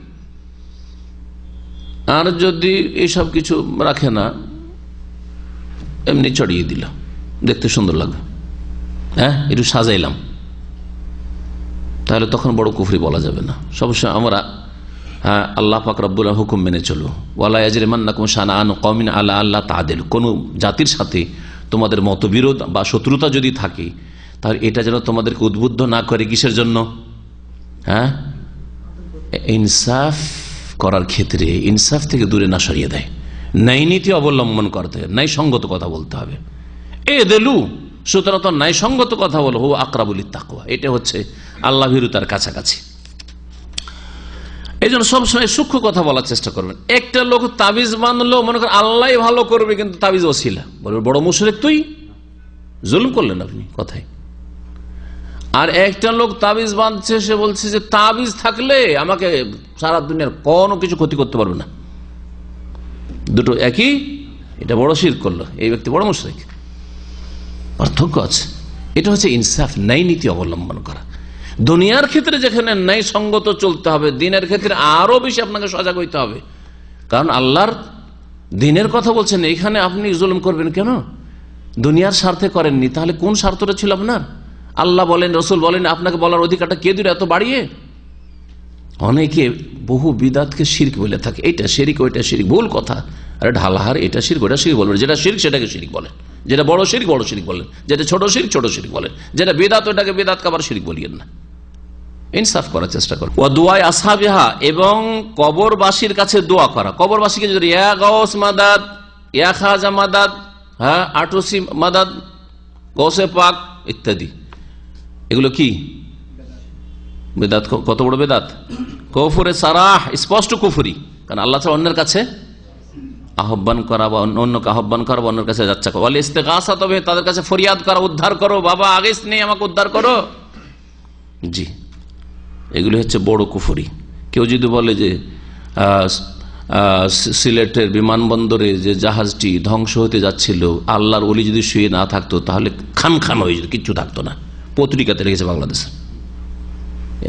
আর যদি এইসব কিছু রাখে না, এমনি চড়িয়ে দিল, দেখতে সুন্দর লাগবে, হ্যাঁ একটু সাজাইলাম, তাহলে তখন বড় কুফরি বলা যাবে না। সবসময় আমরা আল্লাহ পাক রব্বুল হুকুম মেনে চলো। ওয়ালা ইয়াজরিমান্নাকুম শানাআনু কওমিন আলা আল্লা তা'দিলু, কোন জাতির সাথে তোমাদের মতবিরোধ বা শত্রুতা যদি থাকে তাহলে এটা যেন তোমাদেরকে উদ্বুদ্ধ না করে কিসের জন্য, হ্যাঁ ইনসাফ করার ক্ষেত্রে, ইনসাফ থেকে দূরে না সরিয়ে দেয়, ন্যায় নীতি অবলম্বন করতে হবে, ন্যায় সঙ্গত কথা বলতে হবে। এ দেলু, সুতরাং তো ন্যায় সঙ্গত কথা বলো, হো আকরাবুল লিত্তাকওয়া, এটা হচ্ছে আল্লাহ ভীরুতার কাছাকাছি। এই জন্য সবসময় সূক্ষ্ম কথা বলার চেষ্টা করবেন। একটা লোক তাবিজ বাঁধলো, মনে করেন আল্লাহ ভালো করবে, কিন্তু তাবিজ ওসিলা, বলবে বড় মুশরিক, তুই জুলুম করলেন আপনি কথায়। আর একটা লোক তাবিজ বাঁধছে, সে বলছে যে তাবিজ থাকলে আমাকে সারা দুনিয়ার কোনো কিছু ক্ষতি করতে পারবে না, দুটো একই, এটা বড় শিরক করলো, এই ব্যক্তি বড় মুশরিক। পার্থক্য আছে। এটা হচ্ছে ইনসাফ, ন্যায় নীতি অবলম্বন করা। দুনিয়ার ক্ষেত্রে যেখানে ন্যায় সঙ্গত চলতে হবে, দিনের ক্ষেত্রে আরো বেশি আপনাকে সজাগ হইতে হবে, কারণ আল্লাহর দিনের কথা বলছেন। এখানে আপনি জুলুম করবেন কেন? দুনিয়ার স্বার্থে করেননি, তাহলে কোন স্বার্থটা ছিল আপনার? আল্লাহ বলেন, রসুল বলেন, আপনাকে বলার অধিকারটা কে দিল এত বাড়িয়ে? অনেকে বহু বিদাতকে শিরক বলে থাকে, এটা শিরক ওইটা শিরক, ভুল কথা। আরে ঢালাহার, এটা শিরক ওইটা শিরক বলবেন, যেটা শিরক সেটাকে শিরক বলেন, যেটা বড় শিরক বড় শিরক বলেন, যেটা ছোট শিরক ছোট শিরক বলেন, যেটা বেদাত ওইটাকে বেদাত কাবার শিরক বলিয়েন না। ইনসাফ করার চেষ্টা করো। ওয়া দুআ আসহাবিহা, এবং কবরবাসীর কাছে দোয়া করা। কবরবাসীকে যদি ইয়া গাউস মাদাদ, ইয়া খাজা মাদাদ, হ্যাঁ আটরসি মাদাদ, গৌসে পাক ইত্যাদি, এগুলো কি বেদাত। কত বড় বেদাত, কুফরে সারাহ, স্পষ্ট কুফরি। কারণ আল্লাহ ছাড়া অন্যের কাছে আহ্বান করা বা অন্যকে আহ্বান করা বা অন্যের কাছে যাচ্ছা করা, ওয়াল ইস্তিগাসা, তবে তাদের কাছে ফরিয়াদ করা, উদ্ধার করো, বাবা আগেস নেই আমাকে উদ্ধার করো, জি এগুলি হচ্ছে বড় কুফরি। কেউ যদি বলে যে সিলেটের বিমানবন্দরে যে জাহাজটি ধ্বংস হতে যাচ্ছিল, আল্লাহর ওলি যদি শুয়ে না থাকতো তাহলে খান খান হয়ে যেত, কিচ্ছু থাকতো না। পত্রিকাতে লিখেছে বাংলাদেশে,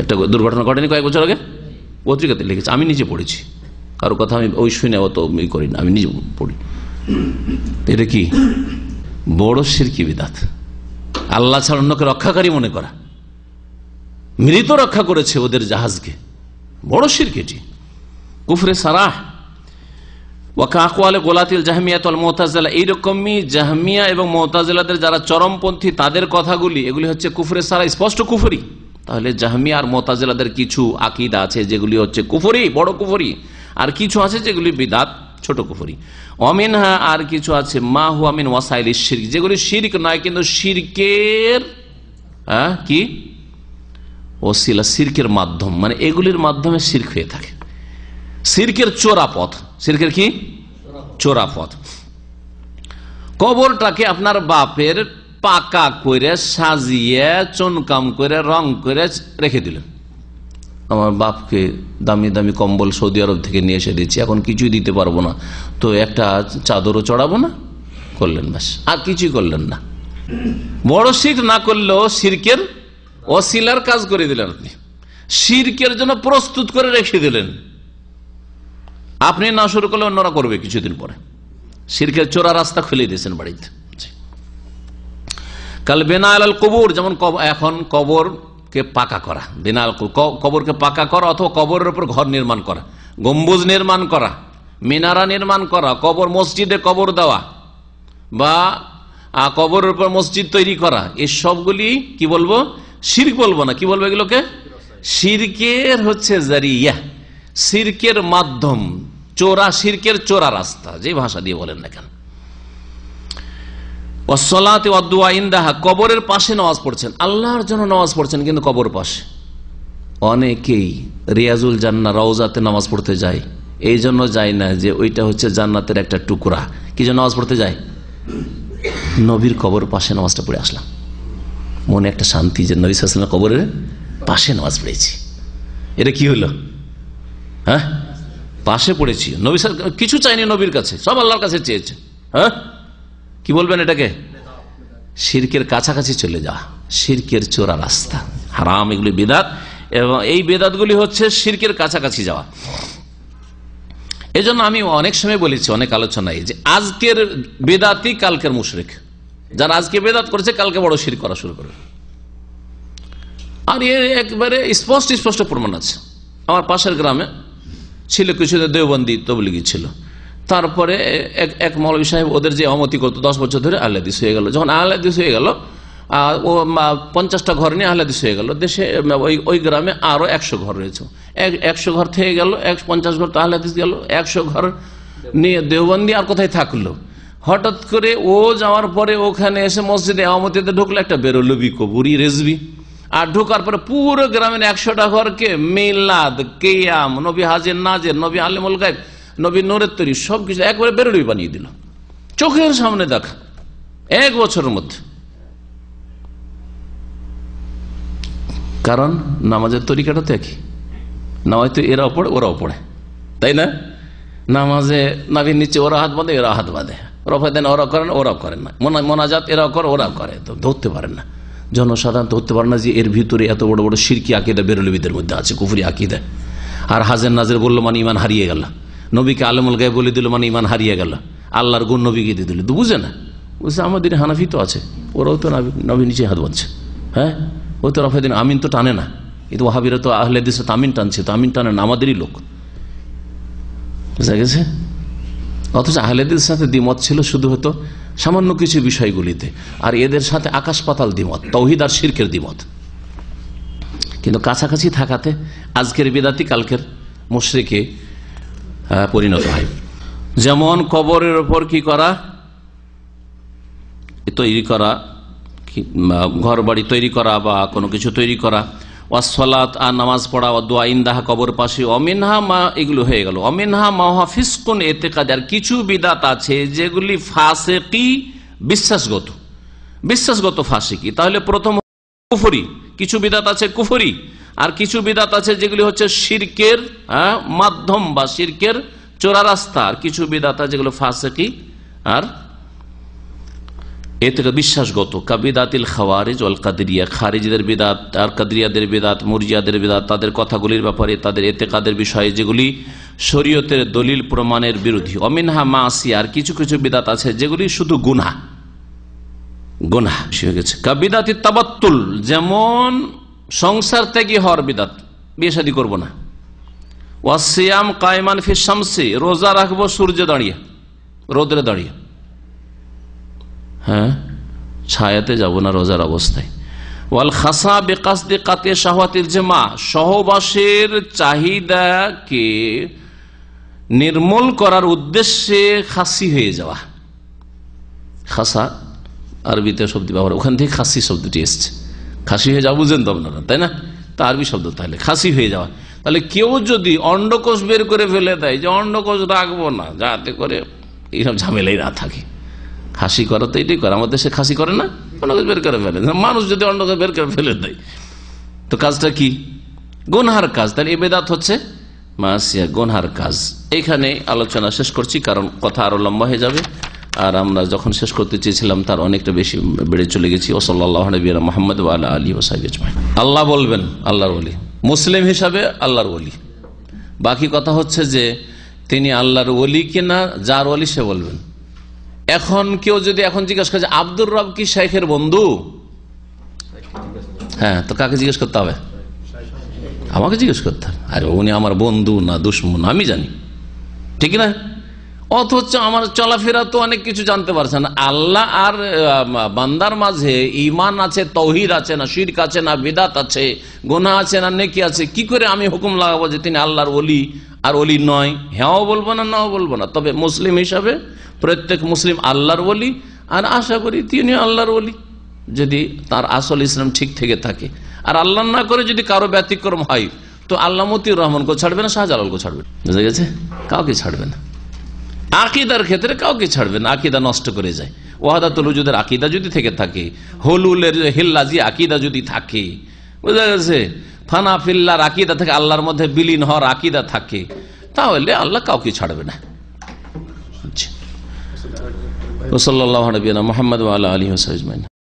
একটা দুর্ঘটনা ঘটেনি কয়েক বছর আগে, পত্রিকাতে লিখেছে, আমি নিজে পড়েছি, কারো কথা আমি ওই শুনে অত করি না, আমি নিজে পড়ি। এটা কি বড় শিরকি বিদাত, আল্লাহ ছাড়া অন্যকে রক্ষাকারী মনে করা। মৃত রক্ষা করেছে ওদের জাহাজকে, বড় শিরক এটি, কুফরে সারাহ। ওয়াকাকওয়ালে গোলাতিল জাহমিয়া ওয়াল মুতাজিলা, এইরকমই জাহমিয়া এবং মুতাজিলাদের যারা চরমপন্থী তাদের কথাগুলি, এগুলি হচ্ছে কুফরে সারাহ, স্পষ্ট কুফরি। তাহলে জাহমিয়া আর মুতাজিলাদের কিছু আকীদা আছে যেগুলি হচ্ছে কুফরি, বড় কুফরি, আর কিছু আছে যেগুলি বিদাত, ছোট কুফরি। অমিনহা, আর কিছু আছে মা হুয়া মিন ওয়াসাইলিশ শিরক, যেগুলি শিরক নয় কিন্তু শিরকের কি ওসিলা, শিরকের মাধ্যম, মানে এগুলির মাধ্যমে শিরক হয়ে থাকে, শিরকের চোরা পথ। শিরকের কি চোরা পথ? কবরটাকে আপনার বাপের পাকা করে সাজিয়ে চুনকাম করে রং করে রেখে দিলেন। আমার বাপকে দামি দামি কম্বল সৌদি আরব থেকে নিয়ে এসে দিচ্ছি, এখন কিছুই দিতে পারবো না, তো একটা চাদরও চড়াবো না, করলেন ব্যাস, আর কিছুই করলেন না। বড় শিরক না করলেও শিরকের ওসিলার কাজ করে দিলেন আপনি, শিরকের জন্য প্রস্তুত করে রেখে দিলেন। আপনি না শুরু করলে অন্যরা করবে কিছুদিন পরে, শিরকের চোরা রাস্তা খুলে দিয়েছেন বাড়িতে। কাল বিনা আলাল কবর, যেমন এখন কবরকে পাকা করা, বিনা আল কবরকে পাকা করা, অথবা কবরের উপর ঘর নির্মাণ করা, গম্বুজ নির্মাণ করা, মিনারা নির্মাণ করা, কবর মসজিদে কবর দেওয়া, বা কবরের উপর মসজিদ তৈরি করা, এই সবগুলি কি বলবো? শিরক বলবো না, কি বলবো এগুলোকে? শিরকের হচ্ছে জারিয়া, শিরকের মাধ্যম, চোরা, শিরকের চোরা রাস্তা, যে ভাষা দিয়ে বলেন না কেন। ওয়াসসালাতি ওয়াদ-দুআ ইনদাহা, কবরের পাশে নামাজ পড়ছেন, আল্লাহর জন্য নামাজ পড়ছেন কিন্তু কবর পাশে। অনেকেই রিয়াজুল জান্নাহ রওজাতে নামাজ পড়তে যায়, এই জন্য যায় না যে ওইটা হচ্ছে জান্নাতের একটা টুকরা, কি জন্য নামাজ পড়তে যায়? নবীর কবর পাশে নামাজটা পড়ে আসলাম, মনে একটা শান্তি যে নবী সাল্লাল্লাহু আলাইহি ওয়াসাল্লাম কবরের পাশে নামাজ পড়েছি। এটা কি হলো? হ্যাঁ, পাশে পড়েছি। নবী কিছু চাইনি নবীর কাছে, সব আল্লাহর কাছে চেয়েছে। হ্যাঁ, কি বলবেন এটাকে? শিরকের কাছাকাছি চলে যাওয়া, শিরকের চোরা রাস্তা, হারাম, এগুলি বিদাত, এবং এই বেদাতগুলি হচ্ছে শিরকের কাছাকাছি যাওয়া। এই জন্য আমি অনেক সময় বলেছি, অনেক আলোচনায়, যে আজকের বেদাতি কালকের মুশরিক। যারা আজকে বেদাত করেছে কালকে বড় শিরক করা শুরু করবে। আর এর একবারে স্পষ্ট স্পষ্ট প্রমাণ আছে। আমার পাশের গ্রামে ছিল কিছু দেওবন্দি তবলিগি ছিল, তারপরে এক মৌলভী সাহেব ওদের যে অমতি করতো 10 বছর ধরে আহলে হাদিস হয়ে গেল। যখন আহলে হাদিস হয়ে গেল, ও 50টা ঘর নিয়ে আহলে হাদিস হয়ে গেল। দেশে ওই গ্রামে আরো 100 ঘর রয়েছে, 100 ঘর থেকে গেল, 50 ঘর তো আহলে হাদিস গেল, 100 ঘর নিয়ে দেওবন্দি আর কোথায় থাকলো। হঠাৎ করে ও যাওয়ার পরে ওখানে এসে মসজিদে আমতিতে ঢুকলো একটা বেরোলবি কবুরি রেজবি, আর ঢোকার পরে পুরো গ্রামের 100টা ঘরকে মিলাদ, কিয়াম, নবী হাজির নাজির, নবী আলিমুল গায়ব, নবী নূরের তৈরি, সবকিছু একবারে বেরোলবি বানিয়ে দিল, চোখের সামনে দেখা, 1 বছরের মধ্যে। কারণ নামাজের তরিকাটা তো একই, নামাজ তো এরাও পড়ে ওরাও পড়ে, তাই না? নামাজে নাভির নিচে ওরা হাত বাঁধে, এরা হাত বাঁধে, রফা দেন ওরা করেন, ওরাও করেন না, মোনাজাত এরাও করে, ওরাও করে, তো ধরতে পারেন না, জনসাধারণ ধরতে পারে না যে এর ভিতরে এত বড় বড় শিরকি আকীদা বেরলবিদের মধ্যে আছে, কুফরি আকীদা। আর হাজের নাজের বললো মানে ইমান হারিয়ে গেল, নবীকে আলেমুল গায়ব বলে দিল মানে ইমান হারিয়ে গেল, আল্লাহর গুণ নবীকে দিয়ে দিল, তো বুঝে না। বুঝছে আমাদের হানাফি তো আছে, ওরাও তো নবী নিচে হাত বাঁধছে। হ্যাঁ, ও তো রফা দিন আমিন তো টানে না, এই তো ওয়াহাবিরা তো আহলে হাদিস তো আমিন টানছে, তো আমিন টানে না, আমাদেরই লোক, বুঝা গেছে। অথচ আহলে হাদিসের সাথে দ্বিমত ছিল শুধু হতো সামান্য কিছু বিষয়গুলিতে, আর এদের সাথে আকাশ পাতাল দ্বিমত, তাওহীদ আর শিরকের দ্বিমত। কিন্তু কাছাকাছি থাকাতে আজকের বিদাতি কালকের মুশরিকে পরিণত হয়। যেমন কবরের ওপর কি করা, তৈরি করা, ঘর বাড়ি তৈরি করা বা কোনো কিছু তৈরি করা, ওয়াসসালাত আর নামাজ পড়া, ওয়াদ-দুআ ইনদাহা কবর পাশে, অমিনহা মা, এগুলো হয়ে গেল। অমিনহা মা হুয়া ফিসকুন ইতিকাদি, আর কিছু বিদাত আছে যেগুলি ফাসিকি, বিশ্বাসগত ফাসিকি। তাহলে প্রথম কুফরি, কিছু বিদাত আছে কুফরি, আর কিছু বিদাত আছে যেগুলি হচ্ছে শিরকের মাধ্যম বা শিরকের চোরা রাস্তা, আর কিছু বিদাত আছে যেগুলো ফাসিকি আর এ থেকে বিশ্বাসগত। কাবিদাতিল খাওয়ারিজ ওয়াল কাদরিয়া, খারিজদের বিদাত আর কাদরিয়াদের বিদাত, মুরজিয়াদের বিদাত, তাদের কথাগুলির ব্যাপারে, তাদের এতেকাদের বিষয়ে যেগুলি শরীয়তের দলিল প্রমাণের বিরোধী। অমিনহা মাসিয়া, আর কিছু কিছু বিদাত আছে যেগুলি শুধু গুনাহ হয়ে গেছে। কাবিদাতি তাবাত্তুল, যেমন সংসার ত্যাগী হওয়ার বিদাত, বিয়ে শাদী করবো না। ওয়াসিয়াম কায়মান ফি শামসি, রোজা রাখবো সূর্যে দাঁড়িয়ে, রোদরে দাঁড়িয়ে, হ্যাঁ, ছায়াতে যাব না রোজার অবস্থায়। ওয়াল খাসা বিকাসদি কাতে শাহওয়াতিল জামা, সহবাসের চাহিদাকে নির্মূল করার উদ্দেশ্যে খাসি হয়ে যাওয়া। খাসা আরবিতে শব্দ ব্যবহার, ওখান থেকে খাসি শব্দটি এসছে, খাসি হয়ে যাওয়া বুঝেন তো আপনারা, তাই না? তা আরবি শব্দ, তাহলে খাসি হয়ে যাওয়া। তাহলে কেউ যদি অন্ডকোষ বের করে ফেলে দেয় যে অন্ডকোষ রাখবো না, যাতে করে এইসব ঝামেলাই না থাকে, খাসি করা তো এটাই করে, আমাদের দেশে খাসি করে না, অন্ডকোষ বের করে ফেলে। মানুষ যদি অন্ডকোষ বের করে ফেলে দেয় তো কাজটা কি? গুনহার কাজ। তাহলে এই বেদাত হচ্ছে মাসিয়া, গুনহার কাজ। এখানে আলোচনা শেষ করছি, কারণ কথা আরো লম্বা হয়ে যাবে, আর আমরা যখন শেষ করতে চেয়েছিলাম তার অনেকটা বেশি বেড়ে চলে গেছি। ও সাল্লাল্লাহু নবিয়্যিনা মুহাম্মদ ওয়া আলা আলিহি ওয়া সাহবিহি আজমাইন। আল্লাহ বলবেন আল্লাহর ওলি, মুসলিম হিসাবে আল্লাহর ওলি। বাকি কথা হচ্ছে যে তিনি আল্লাহর ওলি কিনা, যার ওলি সে বলবেন। এখন কেউ যদি এখন জিজ্ঞেস করে আব্দুর রব কি শেখের বন্ধু, হ্যাঁ, তো কাকে জিজ্ঞেস করতে হবে? আমাকে জিজ্ঞেস করতে হবে। আরে উনি আমার বন্ধু না দুশমন আমি জানি, ঠিক না? অথচ আমার চলাফেরা তো অনেক কিছু জানতে পারছে না। আল্লাহ আর বান্দার মাঝে ঈমান আছে, তাওহীদ আছে না, শিরক আছে না, বিদআত আছে, গুনাহ আছে না, নেকি আছে, কি করে আমি হুকুম লাগাবো যে তিনি আল্লাহর ওলি আর ওলি নয়? হ্যাঁও বলবো না, নাও বলবো না। তবে মুসলিম হিসাবে প্রত্যেক মুসলিম আল্লাহর ওলি, আর আশা করি তিনি আল্লাহর ওলি, যদি তার আসল ইসলাম ঠিক থেকে থাকে। আর আল্লাহ না করে যদি কারো ব্যতিক্রম হয়, তো আল্লাহ মতিউর রহমানকে ছাড়বে না, শাহজালালকে ছাড়বে, বুঝা গেছে? কাউকে ছাড়বে না। আকিদার ক্ষেত্রে কাউকে ছাড়বে না, আকিদা নষ্ট করে যায়। ওয়াহাদাতুল ওজুদের আকিদা যদি থেকে থাকে, হলুলের হিল্লাজি আকিদা যদি থাকে, বুঝা গেছে, ফানা ফিল্লার আকিদা থেকে আল্লাহর মধ্যে বিলীন হওয়ার আকিদা থাকে, তাহলে আল্লাহ কাউকে ছাড়বে না। সাল্লাল্লাহু আলাইহি ওয়া সাল্লাম মুহাম্মদ ওয়া আলা আলিহি ওয়া সাহবিহি।